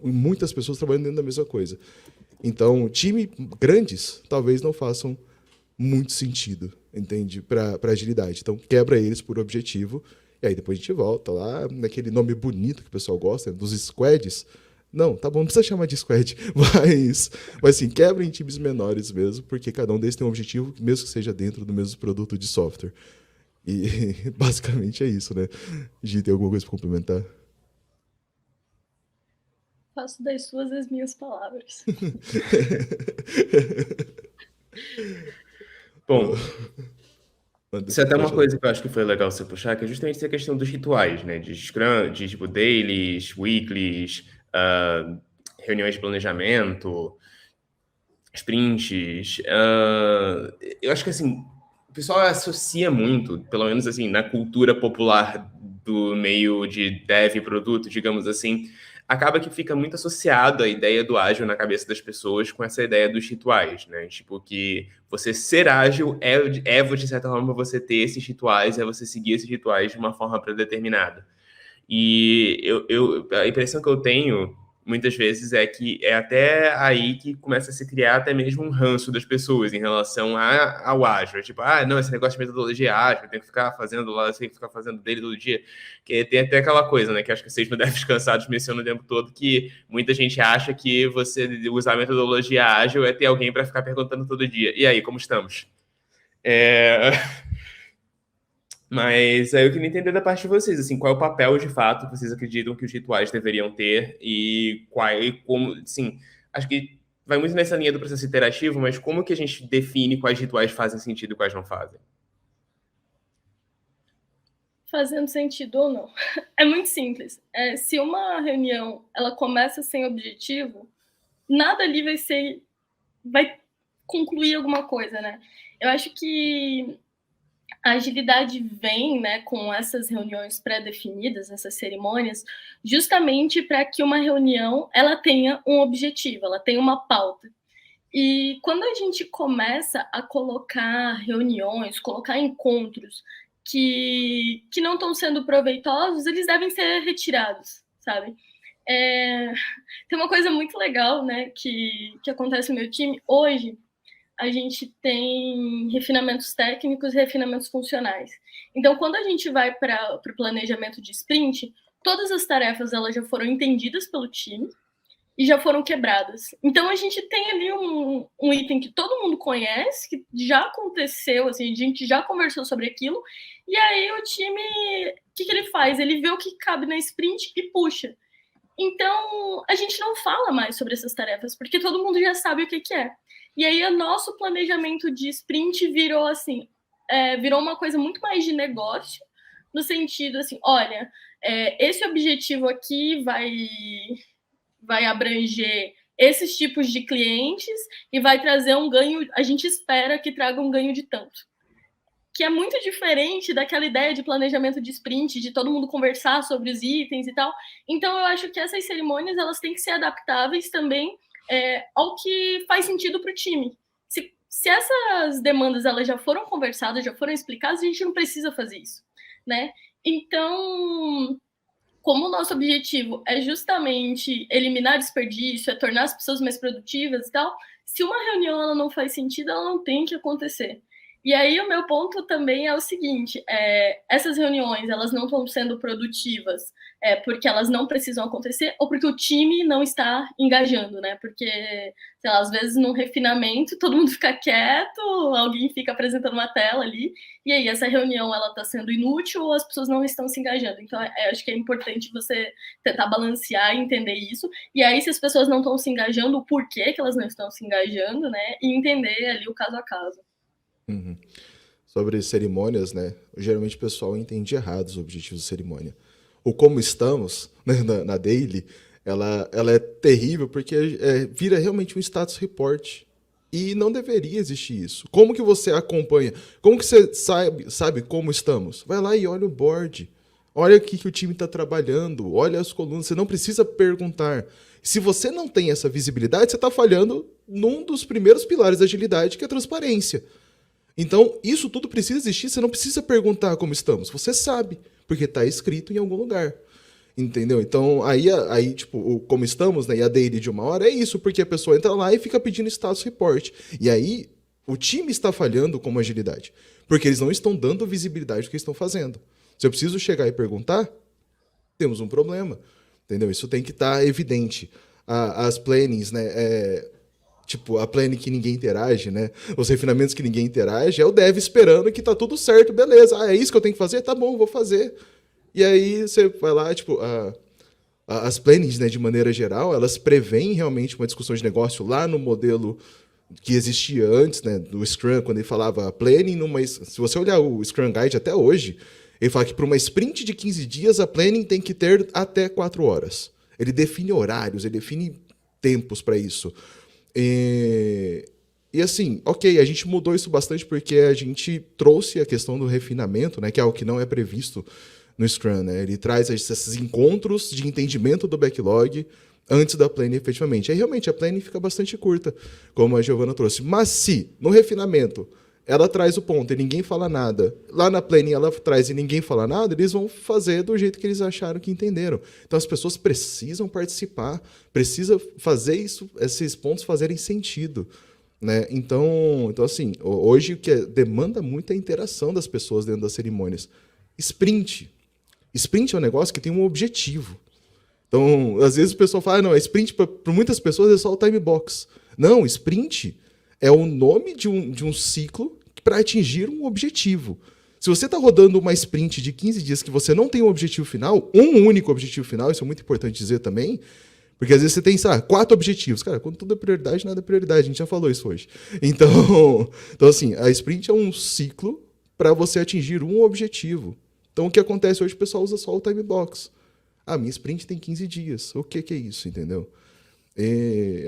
muitas pessoas trabalhando dentro da mesma coisa. Então, time grandes talvez não façam muito sentido, entende? Para agilidade. Então, quebra eles por objetivo, e aí depois a gente volta lá naquele nome bonito que o pessoal gosta, dos squads. Não, tá bom, não precisa chamar de squad, mas assim, quebra em times menores mesmo, porque cada um deles tem um objetivo, mesmo que seja dentro do mesmo produto de software. E basicamente é isso, né? Gi, tem alguma coisa para complementar? Faço das suas as minhas palavras. Bom, isso é até uma Pode falar. coisa que eu acho que foi legal você puxar, que é justamente essa questão dos rituais, né? De Scrum, de tipo dailies, weeklies, reuniões de planejamento, sprints. Eu acho que assim, o pessoal associa muito, pelo menos assim, na cultura popular do meio de dev e produto, digamos assim, acaba que fica muito associado a ideia do ágil na cabeça das pessoas com essa ideia dos rituais, né? Tipo, que você ser ágil de certa forma, você ter esses rituais, é você seguir esses rituais de uma forma predeterminada. E a impressão que eu tenho muitas vezes é que é até aí que começa a se criar até mesmo um ranço das pessoas em relação ao ágil. Tipo, não, esse negócio de metodologia ágil, tem que ficar fazendo lá, tem que ficar fazendo dele todo dia. Que tem até aquela coisa, né, que acho que vocês no Devs Cansados mencionam o tempo todo, que muita gente acha que você usar metodologia ágil é ter alguém para ficar perguntando todo dia. E aí, como estamos? Mas aí eu queria entender da parte de vocês, assim, qual é o papel de fato que vocês acreditam que os rituais deveriam ter e como, assim, acho que vai muito nessa linha do processo interativo, mas como que a gente define quais rituais fazem sentido e quais não fazem? Fazendo sentido ou não. É muito simples. Se uma reunião ela começa sem objetivo, nada ali vai concluir alguma coisa, né? Eu acho que a agilidade vem, né, com essas reuniões pré-definidas, essas cerimônias, justamente para que uma reunião ela tenha um objetivo, ela tenha uma pauta. E quando a gente começa a colocar reuniões, colocar encontros que não estão sendo proveitosos, eles devem ser retirados, sabe? Tem uma coisa muito legal, né, que acontece no meu time. Hoje, a gente tem refinamentos técnicos e refinamentos funcionais. Então, quando a gente vai para o planejamento de sprint, todas as tarefas elas já foram entendidas pelo time e já foram quebradas. Então, a gente tem ali um item que todo mundo conhece, que já aconteceu, assim, a gente já conversou sobre aquilo, e aí o time, o que ele faz? Ele vê o que cabe na sprint e puxa. Então, a gente não fala mais sobre essas tarefas, porque todo mundo já sabe o que é. E aí, o nosso planejamento de sprint virou assim, virou uma coisa muito mais de negócio, no sentido assim, olha, esse objetivo aqui vai abranger esses tipos de clientes e vai trazer um ganho, a gente espera que traga um ganho de tanto. que é muito diferente daquela ideia de planejamento de sprint, de todo mundo conversar sobre os itens e tal. Então, eu acho que essas cerimônias elas têm que ser adaptáveis também ao que faz sentido para o time. Se essas demandas elas já foram conversadas, já foram explicadas, a gente não precisa fazer isso, né? Então, como o nosso objetivo é justamente eliminar desperdício, é tornar as pessoas mais produtivas e tal, se uma reunião ela não faz sentido, ela não tem que acontecer. E aí o meu ponto também é o seguinte, essas reuniões elas não estão sendo produtivas porque elas não precisam acontecer ou porque o time não está engajando, né? Porque, sei lá, às vezes num refinamento todo mundo fica quieto, alguém fica apresentando uma tela ali, e aí essa reunião ela está sendo inútil ou as pessoas não estão se engajando. Então, acho que é importante você tentar balancear e entender isso. E aí, se as pessoas não estão se engajando, o porquê que elas não estão se engajando, né? E entender ali o caso a caso. Uhum. Sobre cerimônias, né? Geralmente o pessoal entende errado os objetivos de cerimônia. O como estamos, né, na daily, ela é terrível porque vira realmente um status report. E não deveria existir isso. Como que você acompanha? Como que você sabe como estamos? Vai lá e olha o board. Olha o que o time está trabalhando. Olha as colunas. Você não precisa perguntar. Se você não tem essa visibilidade, você está falhando num dos primeiros pilares da agilidade, que é a transparência. Então, isso tudo precisa existir, você não precisa perguntar como estamos, você sabe, porque está escrito em algum lugar, entendeu? Então, aí tipo, o como estamos, né, e a daily de 1 hora é isso, porque a pessoa entra lá e fica pedindo status report, e aí o time está falhando como agilidade, porque eles não estão dando visibilidade do que estão fazendo. Se eu preciso chegar e perguntar, temos um problema, entendeu? Isso tem que estar evidente. As plannings, né, tipo, a planning que ninguém interage, né? Os refinamentos que ninguém interage, é o dev esperando que tá tudo certo, beleza. É isso que eu tenho que fazer? Tá bom, vou fazer. E aí você vai lá, tipo, as plannings, né, de maneira geral, elas preveem realmente uma discussão de negócio lá no modelo que existia antes, né, do Scrum, quando ele falava planning, se você olhar o Scrum Guide até hoje, ele fala que para uma sprint de 15 dias, a planning tem que ter até 4 horas. Ele define horários, ele define tempos para isso. E assim, ok, a gente mudou isso bastante porque a gente trouxe a questão do refinamento, né, que é algo que não é previsto no Scrum, né? Ele traz esses encontros de entendimento do backlog antes da planning efetivamente. Aí realmente a planning fica bastante curta, como a Giovana trouxe. Mas se no refinamento ela traz o ponto e ninguém fala nada, lá na planning ela traz e ninguém fala nada, eles vão fazer do jeito que eles acharam que entenderam. Então as pessoas precisam participar, precisa fazer isso, esses pontos fazerem sentido, né? Então assim, hoje o que demanda muito é a interação das pessoas dentro das cerimônias. Sprint é um negócio que tem um objetivo. Então, às vezes o pessoal fala, não, sprint para muitas pessoas é só o time box. Não, sprint é o nome de um ciclo para atingir um objetivo. Se você está rodando uma sprint de 15 dias que você não tem um objetivo final, um único objetivo final, isso é muito importante dizer também, porque às vezes você tem, sabe, 4 objetivos. Cara, quando tudo é prioridade, nada é prioridade. A gente já falou isso hoje. Então assim, a sprint é um ciclo para você atingir um objetivo. Então, o que acontece hoje, o pessoal usa só o time box. Minha sprint tem 15 dias. O que é isso, entendeu?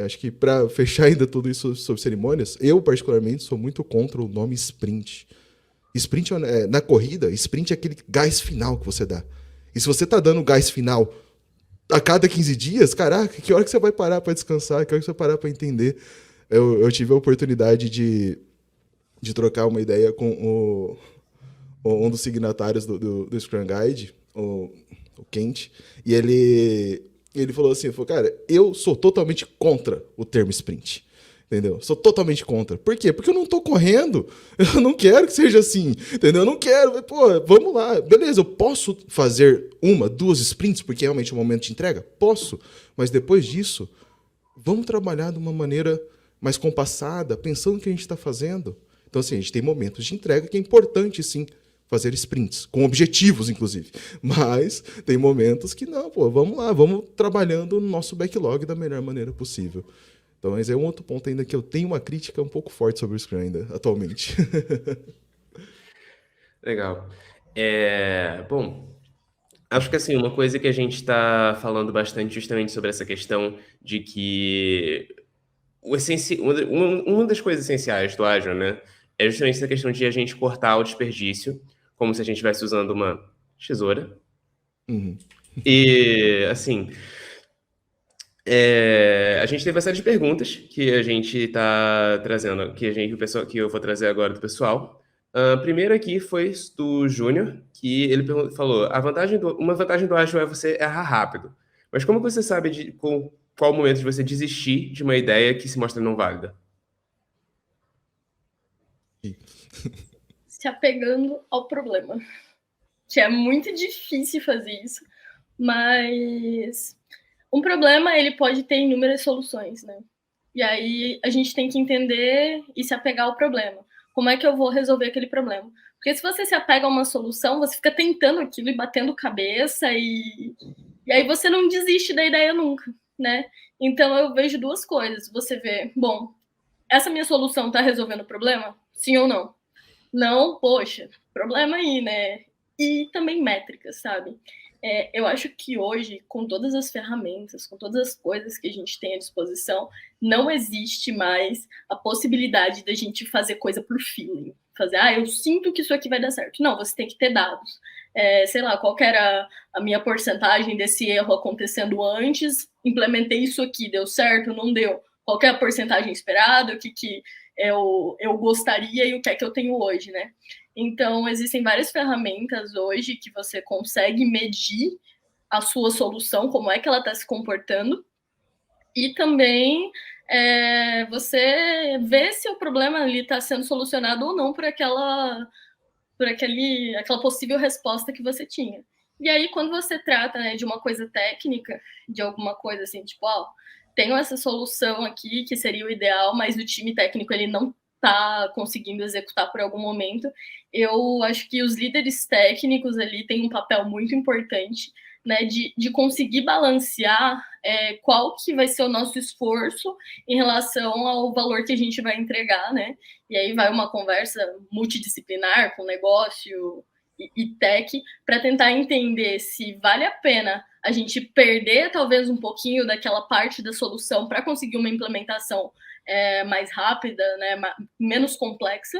Acho que para fechar ainda tudo isso sobre cerimônias, eu particularmente sou muito contra o nome sprint. Sprint, na corrida, sprint é aquele gás final que você dá. E se você tá dando gás final a cada 15 dias, caraca, que hora que você vai parar para descansar? Que hora que você vai parar para entender? Eu tive a oportunidade de trocar uma ideia com um dos signatários do Scrum Guide, o Kent, e ele falou assim, cara, eu sou totalmente contra o termo sprint, entendeu? Sou totalmente contra. Por quê? Porque eu não tô correndo, eu não quero que seja assim, entendeu? Eu não quero, pô, vamos lá, beleza, eu posso fazer 1, 2 sprints, porque é realmente um momento de entrega? Posso, mas depois disso, vamos trabalhar de uma maneira mais compassada, pensando no que a gente está fazendo. Então, assim, a gente tem momentos de entrega que é importante, sim, fazer sprints, com objetivos, inclusive. Mas tem momentos que não, pô, vamos lá, vamos trabalhando no nosso backlog da melhor maneira possível. Então, esse é um outro ponto ainda que eu tenho uma crítica um pouco forte sobre o Scrum ainda, atualmente. Legal. Bom, acho que assim, uma coisa que a gente está falando bastante justamente sobre essa questão de que uma das coisas essenciais do Agile, né, é justamente essa questão de a gente cortar o desperdício, como se a gente estivesse usando uma tesoura. E, assim, a gente teve uma série de perguntas que a gente está trazendo, que eu vou trazer agora do pessoal. A primeira aqui foi do Júnior, que ele falou: uma vantagem do ágil é você errar rápido. Mas como você sabe qual o momento de você desistir de uma ideia que se mostra não válida? Se apegando ao problema. Que é muito difícil fazer isso, mas um problema ele pode ter inúmeras soluções, né? E aí a gente tem que entender e se apegar ao problema. Como é que eu vou resolver aquele problema? Porque se você se apega a uma solução, você fica tentando aquilo e batendo cabeça e aí você não desiste da ideia nunca, né? Então eu vejo duas coisas. Você vê, bom, essa minha solução está resolvendo o problema? Sim ou não? Não, poxa, problema aí, né? E também métricas, sabe? Eu acho que hoje, com todas as ferramentas, com todas as coisas que a gente tem à disposição, não existe mais a possibilidade da gente fazer coisa por feeling. Eu sinto que isso aqui vai dar certo. Não, você tem que ter dados. Sei lá, qual que era a minha porcentagem desse erro acontecendo antes, implementei isso aqui, deu certo, não deu? Qual que é a porcentagem esperada, o que eu gostaria e o que é que eu tenho hoje, né? Então, existem várias ferramentas hoje que você consegue medir a sua solução, como é que ela está se comportando, e também você ver se o problema ali está sendo solucionado ou não por aquela possível resposta que você tinha. E aí, quando você trata, né, de uma coisa técnica, de alguma coisa assim, tipo, tenho essa solução aqui, que seria o ideal, mas o time técnico ele não está conseguindo executar por algum momento. Eu acho que os líderes técnicos ali têm um papel muito importante, né, de conseguir balancear qual que vai ser o nosso esforço em relação ao valor que a gente vai entregar, né? E aí vai uma conversa multidisciplinar com negócio e tech para tentar entender se vale a pena a gente perder talvez um pouquinho daquela parte da solução para conseguir uma implementação mais rápida, né, menos complexa,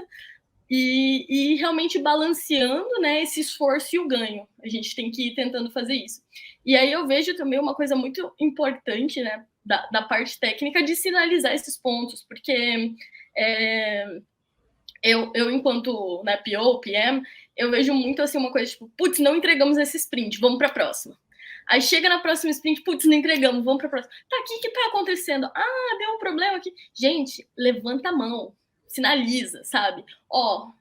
e realmente balanceando, né, esse esforço e o ganho. A gente tem que ir tentando fazer isso. E aí eu vejo também uma coisa muito importante, né, da parte técnica de sinalizar esses pontos, porque eu enquanto, né, PO, PM, eu vejo muito assim uma coisa tipo, putz, não entregamos esse sprint, vamos para a próxima. Aí chega na próxima sprint, putz, não entregamos, vamos para a próxima. Tá, o que tá acontecendo? Deu um problema aqui. Gente, levanta a mão, sinaliza, sabe?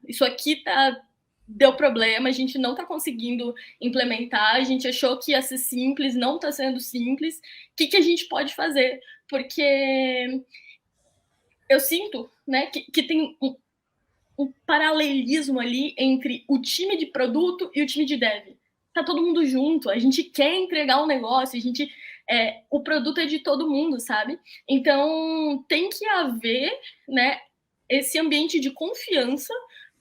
Isso aqui deu problema, a gente não tá conseguindo implementar, a gente achou que ia ser simples, não tá sendo simples. O que a gente pode fazer? Porque eu sinto, né, que tem um paralelismo ali entre o time de produto e o time de dev. Tá todo mundo junto, a gente quer entregar um negócio, o produto é de todo mundo, sabe? Então tem que haver, né, esse ambiente de confiança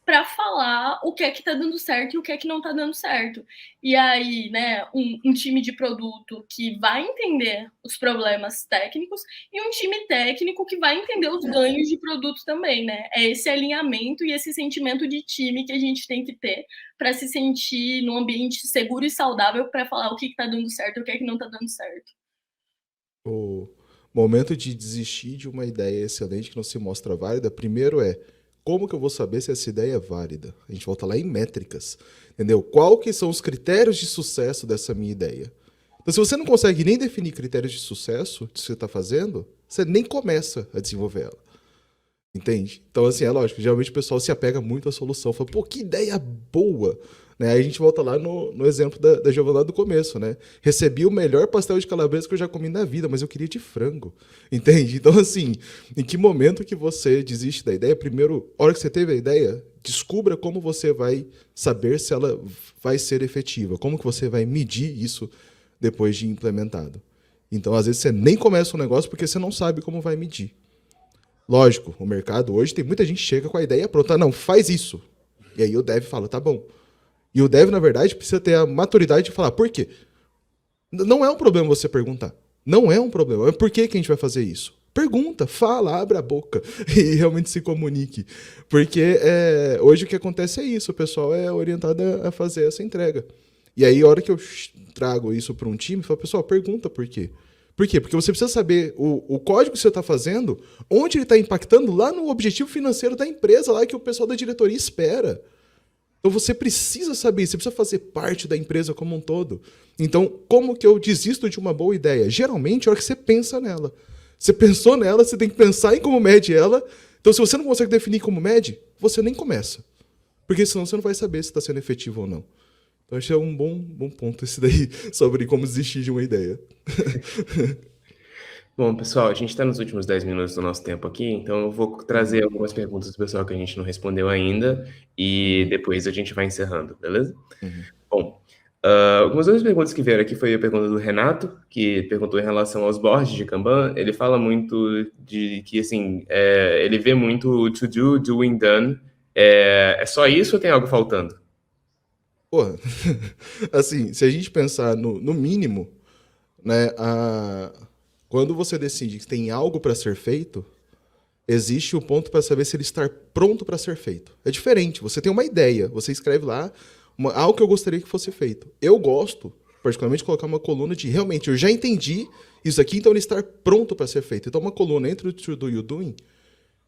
para falar o que é que tá dando certo e o que é que não tá dando certo. E aí, né, um time de produto que vai entender os problemas técnicos e um time técnico que vai entender os ganhos de produto também, né? É esse alinhamento e esse sentimento de time que a gente tem que ter para se sentir num ambiente seguro e saudável para falar o que tá dando certo e o que é que não tá dando certo. O momento de desistir de uma ideia excelente que não se mostra válida, primeiro como que eu vou saber se essa ideia é válida? A gente volta lá em métricas, entendeu? Qual que são os critérios de sucesso dessa minha ideia? Então, se você não consegue nem definir critérios de sucesso do que você está fazendo, você nem começa a desenvolver ela. Entende? Então, assim, é lógico, geralmente o pessoal se apega muito à solução, fala, pô, que ideia boa! Né? Aí a gente volta lá no exemplo da Giovana do começo, né? Recebi o melhor pastel de calabresa que eu já comi na vida, mas eu queria de frango, entende? Então, assim, em que momento que você desiste da ideia? Primeiro, a hora que você teve a ideia, descubra como você vai saber se ela vai ser efetiva, como que você vai medir isso depois de implementado. Então, às vezes, você nem começa um negócio porque você não sabe como vai medir. Lógico, o mercado hoje tem muita gente que chega com a ideia pronta, não, faz isso. E aí o dev fala, tá bom. E o dev, na verdade, precisa ter a maturidade de falar, por quê? Não é um problema você perguntar. Não é um problema. Por que a gente vai fazer isso? pergunta, fala, abre a boca e realmente se comunique. Porque hoje o que acontece é isso, o pessoal é orientado a fazer essa entrega. E aí, a hora que eu trago isso para um time, eu falo, pessoal, pergunta por quê. Por quê? Porque você precisa saber o código que você está fazendo, onde ele está impactando lá no objetivo financeiro da empresa, lá que o pessoal da diretoria espera. Então você precisa saber, você precisa fazer parte da empresa como um todo. Então, como que eu desisto de uma boa ideia? Geralmente, a hora que você pensa nela. Você pensou nela, você tem que pensar em como mede ela. Então, se você não consegue definir como mede, você nem começa. Porque senão você não vai saber se está sendo efetivo ou não. Então, acho que é um bom ponto esse daí, sobre como desistir de uma ideia. Bom, pessoal, a gente está nos últimos 10 minutos do nosso tempo aqui, então eu vou trazer algumas perguntas do pessoal que a gente não respondeu ainda e depois a gente vai encerrando, beleza? Bom, algumas outras perguntas que vieram aqui foi a pergunta do Renato, que perguntou em relação aos boards de Kanban. Ele fala muito de que, assim, ele vê muito o to do, doing, done. É só isso ou tem algo faltando? Porra, assim, se a gente pensar no mínimo, né, quando você decide que tem algo para ser feito, existe o ponto para saber se ele está pronto para ser feito. É diferente, você tem uma ideia, você escreve lá algo que eu gostaria que fosse feito. Eu gosto, particularmente, de colocar uma coluna de realmente, eu já entendi isso aqui, então ele está pronto para ser feito. Então uma coluna entre o to do e o doing,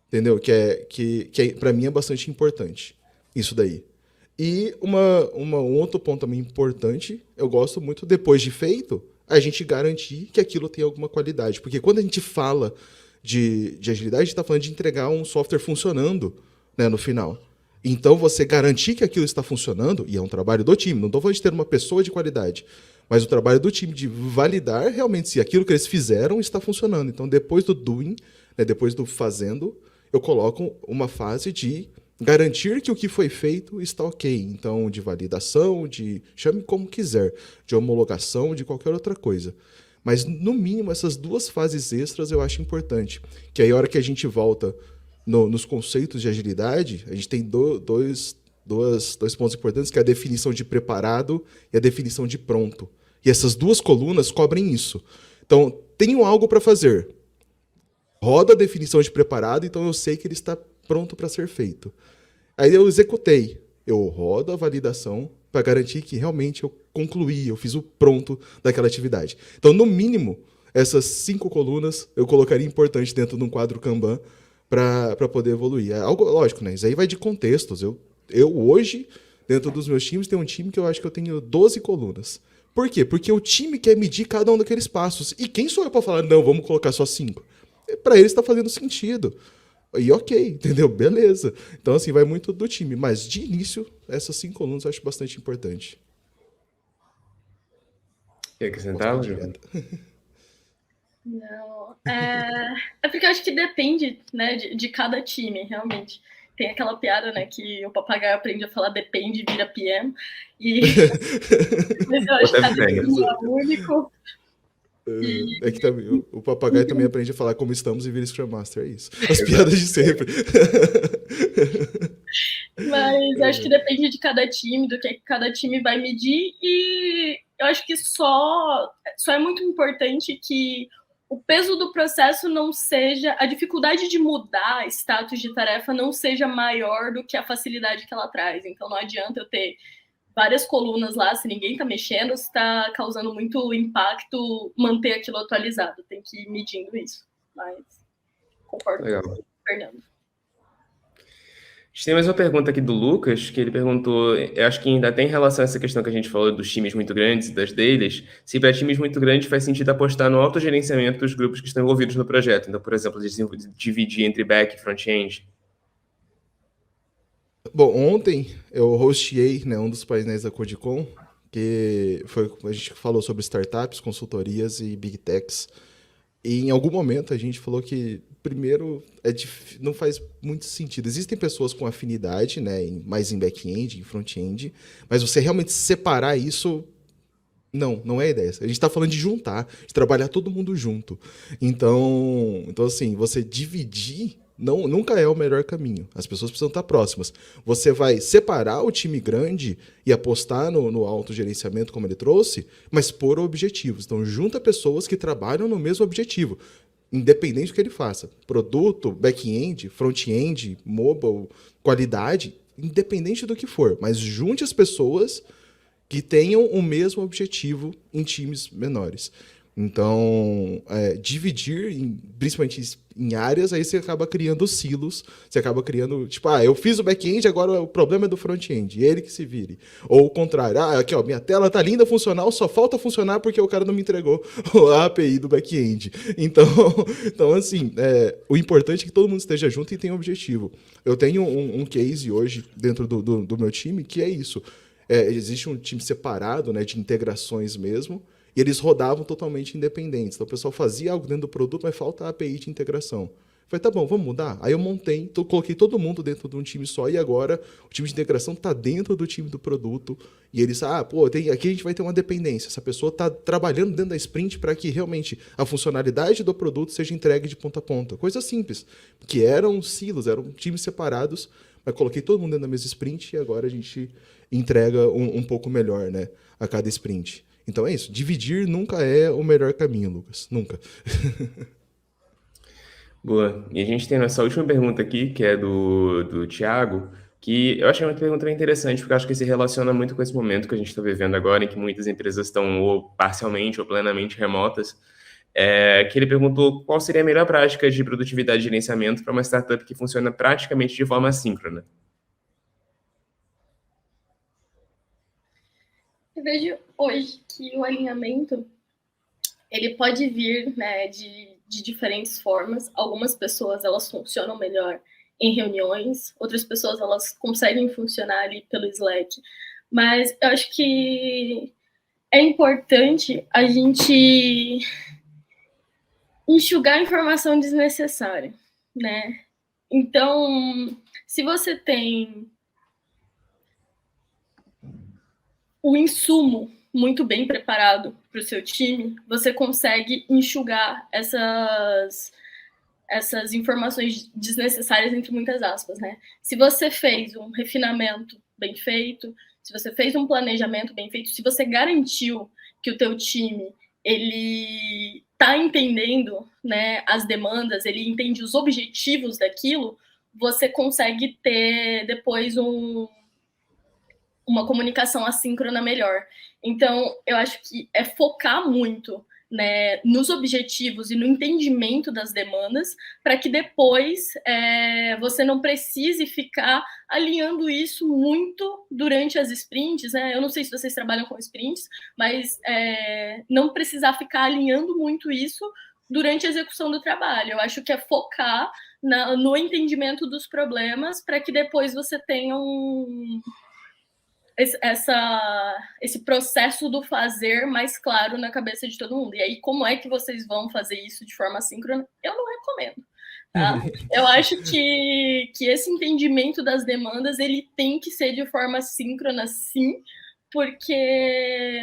entendeu? Que para mim é bastante importante, isso daí. E um outro ponto também importante, eu gosto muito, depois de feito, a gente garantir que aquilo tem alguma qualidade. Porque quando a gente fala de agilidade, a gente está falando de entregar um software funcionando, né, no final. Então, você garantir que aquilo está funcionando, e é um trabalho do time, não estou falando de ter uma pessoa de qualidade, mas o trabalho do time de validar realmente se aquilo que eles fizeram está funcionando. Então, depois do doing, né, depois do fazendo, eu coloco uma fase de garantir que o que foi feito está ok. Então, de validação, chame como quiser, de homologação, de qualquer outra coisa. Mas, no mínimo, essas duas fases extras eu acho importante. Que aí, a hora que a gente volta nos conceitos de agilidade, a gente tem dois pontos importantes, que é a definição de preparado e a definição de pronto. E essas duas colunas cobrem isso. Então, tenho algo para fazer. Roda a definição de preparado, então eu sei que ele está pronto para ser feito. Aí eu executei. Eu rodo a validação para garantir que realmente eu concluí, eu fiz o pronto daquela atividade. Então, no mínimo, essas 5 colunas eu colocaria importante dentro de um quadro Kanban para poder evoluir. É algo lógico, né? Isso aí vai de contextos. Eu hoje, dentro dos meus times, tenho um time que eu acho que eu tenho 12 colunas. Por quê? Porque o time quer medir cada um daqueles passos. E quem sou eu para falar, não, vamos colocar só 5? Para eles está fazendo sentido. E ok, entendeu? Beleza. Então, assim, vai muito do time. Mas, de início, essas 5 colunas eu acho bastante importante. Quer acrescentar, Ju? Não. É porque eu acho que depende, né, de cada time, realmente. Tem aquela piada, né, que o papagaio aprende a falar depende, vira PM. Mas eu acho que cada time é único. É que também, o papagaio também aprende a falar como estamos e vira Scrum Master, é isso. As piadas de sempre. Mas acho que depende de cada time, do que cada time vai medir, e eu acho que só é muito importante que o peso do processo não seja, a dificuldade de mudar status de tarefa não seja maior do que a facilidade que ela traz. Então não adianta eu ter várias colunas lá, se ninguém está mexendo, se está causando muito impacto, manter aquilo atualizado. Tem que ir medindo isso. Mas concordo com o Fernando. A gente tem mais uma pergunta aqui do Lucas, que ele perguntou, eu acho que ainda tem relação a essa questão que a gente falou dos times muito grandes e das deles, se para times muito grandes faz sentido apostar no autogerenciamento dos grupos que estão envolvidos no projeto. Então, por exemplo, dividir entre back e front-end. Bom, ontem eu hosteei, né, um dos painéis da Codecon, que a gente falou sobre startups, consultorias e big techs. E em algum momento a gente falou que, primeiro, não faz muito sentido. Existem pessoas com afinidade, né, mais em back-end, em front-end, mas você realmente separar isso, não é a ideia. A gente está falando de juntar, de trabalhar todo mundo junto. Então assim, você dividir nunca é o melhor caminho. As pessoas precisam estar próximas. Você vai separar o time grande e apostar no autogerenciamento, como ele trouxe, mas por objetivos. Então, junta pessoas que trabalham no mesmo objetivo. independente do que ele faça. Produto, back-end, front-end, mobile, qualidade, independente do que for. Mas junte as pessoas que tenham o mesmo objetivo em times menores. Então, dividir, principalmente em áreas, aí você acaba criando silos, você acaba criando, tipo, eu fiz o back-end, agora o problema é do front-end, ele que se vire. Ou o contrário, aqui ó, minha tela tá linda, funcional, só falta funcionar porque o cara não me entregou a API do back-end. Então assim, o importante é que todo mundo esteja junto e tenha um objetivo. Eu tenho um case hoje dentro do meu time que é isso. Existe um time separado, né, de integrações mesmo, e eles rodavam totalmente independentes. Então o pessoal fazia algo dentro do produto, mas falta a API de integração. Eu falei, tá bom, vamos mudar? Aí eu montei, coloquei todo mundo dentro de um time só, e agora o time de integração está dentro do time do produto, e eles, aqui a gente vai ter uma dependência. Essa pessoa está trabalhando dentro da sprint para que realmente a funcionalidade do produto seja entregue de ponta a ponta. Coisa simples, que eram silos, eram times separados, mas coloquei todo mundo dentro da mesma sprint, e agora a gente entrega um pouco melhor, né, a cada sprint. Então é isso, dividir nunca é o melhor caminho, Lucas, nunca. Boa. E a gente tem nossa última pergunta aqui, que é do Thiago, que eu achei uma pergunta bem interessante, porque eu acho que se relaciona muito com esse momento que a gente está vivendo agora, em que muitas empresas estão ou parcialmente ou plenamente remotas. Que ele perguntou qual seria a melhor prática de produtividade e gerenciamento para uma startup que funciona praticamente de forma assíncrona. Eu vejo hoje que o alinhamento ele pode vir, né, de diferentes formas. Algumas pessoas elas funcionam melhor em reuniões, outras pessoas elas conseguem funcionar ali pelo Slack. Mas eu acho que é importante a gente enxugar a informação desnecessária, né? Então, se você tem o insumo muito bem preparado para o seu time, você consegue enxugar essas informações desnecessárias, entre muitas aspas, né? Se você fez um refinamento bem feito, se você fez um planejamento bem feito, se você garantiu que o teu time ele está entendendo, né, as demandas, ele entende os objetivos daquilo, você consegue ter depois uma comunicação assíncrona melhor. Então, eu acho que é focar muito, né, nos objetivos e no entendimento das demandas, para que depois você não precise ficar alinhando isso muito durante as sprints, né? Eu não sei se vocês trabalham com sprints, mas não precisar ficar alinhando muito isso durante a execução do trabalho. Eu acho que é focar no entendimento dos problemas para que depois você tenha esse processo do fazer mais claro na cabeça de todo mundo. E aí, como é que vocês vão fazer isso de forma assíncrona? Eu não recomendo. Tá? Eu acho que esse entendimento das demandas ele tem que ser de forma síncrona, sim, porque...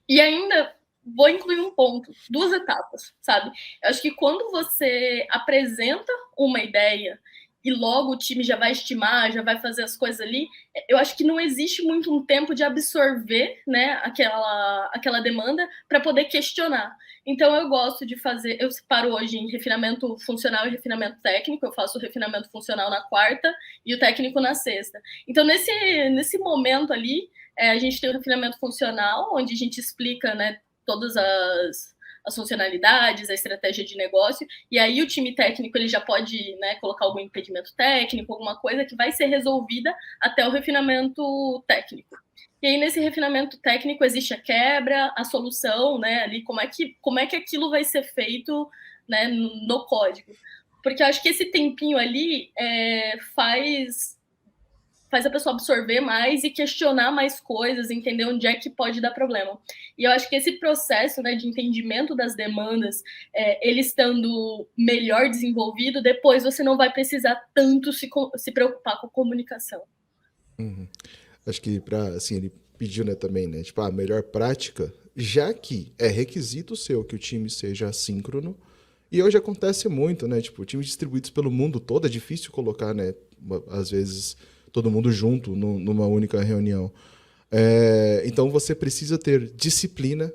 E ainda vou incluir um ponto, 2 etapas, sabe? Eu acho que quando você apresenta uma ideia e logo o time já vai estimar, já vai fazer as coisas ali, eu acho que não existe muito um tempo de absorver, né, aquela demanda para poder questionar. Então eu gosto de fazer, eu separo hoje em refinamento funcional e refinamento técnico, eu faço o refinamento funcional na quarta e o técnico na sexta. Então nesse momento ali, a gente tem o refinamento funcional, onde a gente explica, né, todas as funcionalidades, a estratégia de negócio, e aí o time técnico ele já pode, né, colocar algum impedimento técnico, alguma coisa que vai ser resolvida até o refinamento técnico. E aí nesse refinamento técnico existe a quebra, a solução, né, ali como é que aquilo vai ser feito, né, no código. Porque eu acho que esse tempinho ali faz a pessoa absorver mais e questionar mais coisas, entender onde é que pode dar problema. E eu acho que esse processo, né, de entendimento das demandas, ele estando melhor desenvolvido, depois você não vai precisar tanto se preocupar com a comunicação. Acho que assim, ele pediu, né, também, né, tipo, a melhor prática, já que é requisito seu que o time seja assíncrono, e hoje acontece muito, né, tipo, times distribuídos pelo mundo todo, é difícil colocar, né, às vezes todo mundo junto numa única reunião. Então você precisa ter disciplina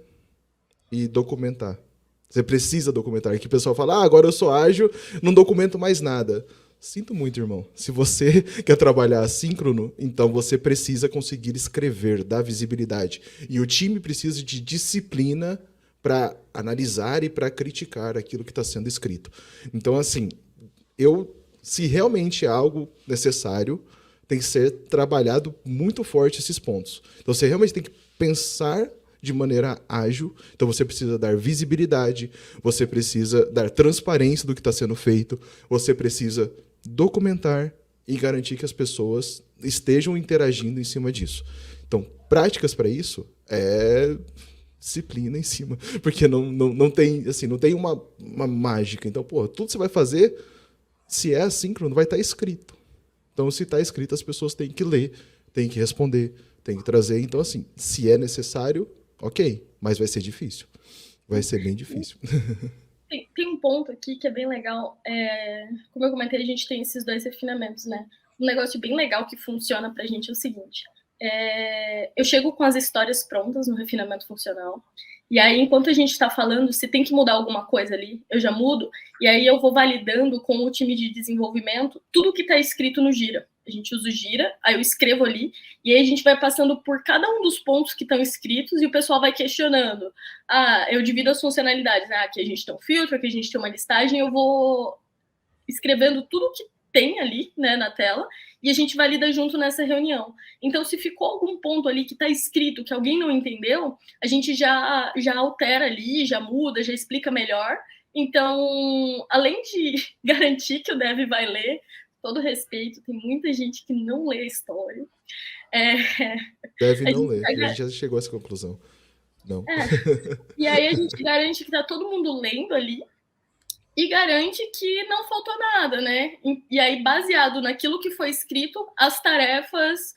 e documentar, Você precisa documentar. Que o pessoal fala, agora eu sou ágil, não documento mais nada. Sinto muito, irmão. Se você quer trabalhar assíncrono, então você precisa conseguir escrever, dar visibilidade. E o time precisa de disciplina para analisar e para criticar aquilo que está sendo escrito. Então, assim, se realmente é algo necessário, tem que ser trabalhado muito forte esses pontos. Então, você realmente tem que pensar de maneira ágil. Então, você precisa dar visibilidade, você precisa dar transparência do que está sendo feito, você precisa documentar e garantir que as pessoas estejam interagindo em cima disso. Então, práticas para isso é disciplina em cima, porque não tem, assim, não tem uma mágica. Então, tudo que você vai fazer, se é assíncrono, vai estar escrito. Então, se está escrito, as pessoas têm que ler, têm que responder, têm que trazer. Então, assim, se é necessário, ok, mas vai ser difícil. Vai ser bem difícil. Tem um ponto aqui que é bem legal. Como eu comentei, a gente tem esses 2 refinamentos, né? Um negócio bem legal que funciona pra gente é o seguinte. Eu chego com as histórias prontas no refinamento funcional. E aí, enquanto a gente está falando, se tem que mudar alguma coisa ali, eu já mudo. E aí eu vou validando com o time de desenvolvimento tudo que está escrito no Gira. A gente usa o Gira, aí eu escrevo ali, e aí a gente vai passando por cada um dos pontos que estão escritos e o pessoal vai questionando. Eu divido as funcionalidades. Aqui a gente tem um filtro, aqui a gente tem uma listagem, eu vou escrevendo tudo que tem ali, né, na tela, e a gente valida junto nessa reunião. Então, se ficou algum ponto ali que está escrito que alguém não entendeu, a gente já altera ali, já muda, já explica melhor. Então, além de garantir que o dev vai ler, todo respeito, tem muita gente que não lê a história. Deve não ler, a gente já chegou a essa conclusão. Não. E aí a gente garante que está todo mundo lendo ali, e garante que não faltou nada, né? E aí, baseado naquilo que foi escrito, as tarefas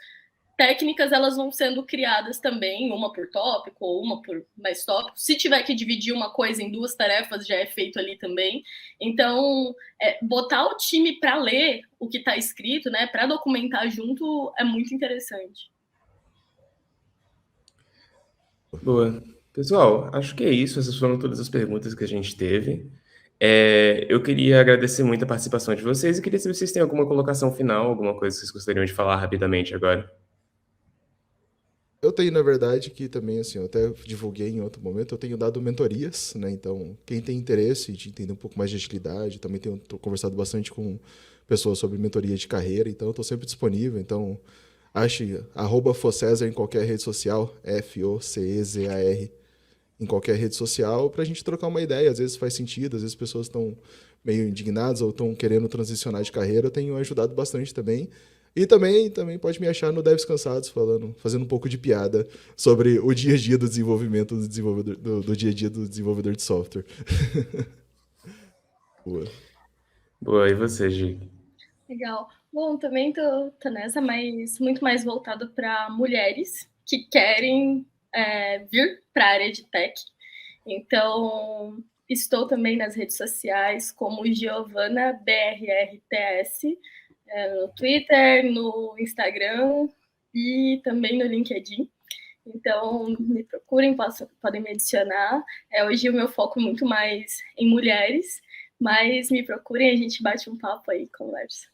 técnicas elas vão sendo criadas também, uma por tópico ou uma por mais tópico. Se tiver que dividir uma coisa em 2 tarefas, já é feito ali também. Então, botar o time para ler o que está escrito, né, para documentar junto, é muito interessante. Boa. Pessoal, acho que é isso. Essas foram todas as perguntas que a gente teve. Eu queria agradecer muito a participação de vocês e queria saber se vocês têm alguma colocação final, alguma coisa que vocês gostariam de falar rapidamente agora. Eu tenho, na verdade, que também, assim, eu até divulguei em outro momento, eu tenho dado mentorias, né? Então, quem tem interesse de entender um pouco mais de agilidade, também tenho conversado bastante com pessoas sobre mentoria de carreira, então eu estou sempre disponível. Então, ache @Focesar em qualquer rede social, FOCEZAR, em qualquer rede social, para a gente trocar uma ideia. Às vezes faz sentido, às vezes as pessoas estão meio indignadas ou estão querendo transicionar de carreira. Eu tenho ajudado bastante também. E também pode me achar no Devs Cansados, fazendo um pouco de piada sobre o dia a dia do desenvolvimento do desenvolvedor, do dia a dia do desenvolvedor de software. Boa. Boa, e você, Gi? Legal. Bom, também tô nessa, mas muito mais voltado para mulheres que querem vir para a área de tech. Então, estou também nas redes sociais como Giovana BRRTS, no Twitter, no Instagram e também no LinkedIn. Então, me procurem, podem me adicionar. Hoje o meu foco é muito mais em mulheres, mas me procurem, a gente bate um papo aí, conversa.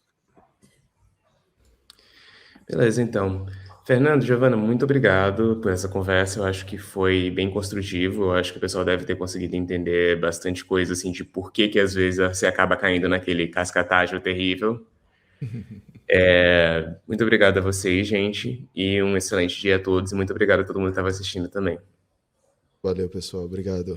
Beleza, então. Fernando, Giovana, muito obrigado por essa conversa. Eu acho que foi bem construtivo. Eu acho que o pessoal deve ter conseguido entender bastante coisa, assim, de por que às vezes você acaba caindo naquele cascatágio terrível. Muito obrigado a vocês, gente, e um excelente dia a todos. E muito obrigado a todo mundo que estava assistindo também. Valeu, pessoal. Obrigado.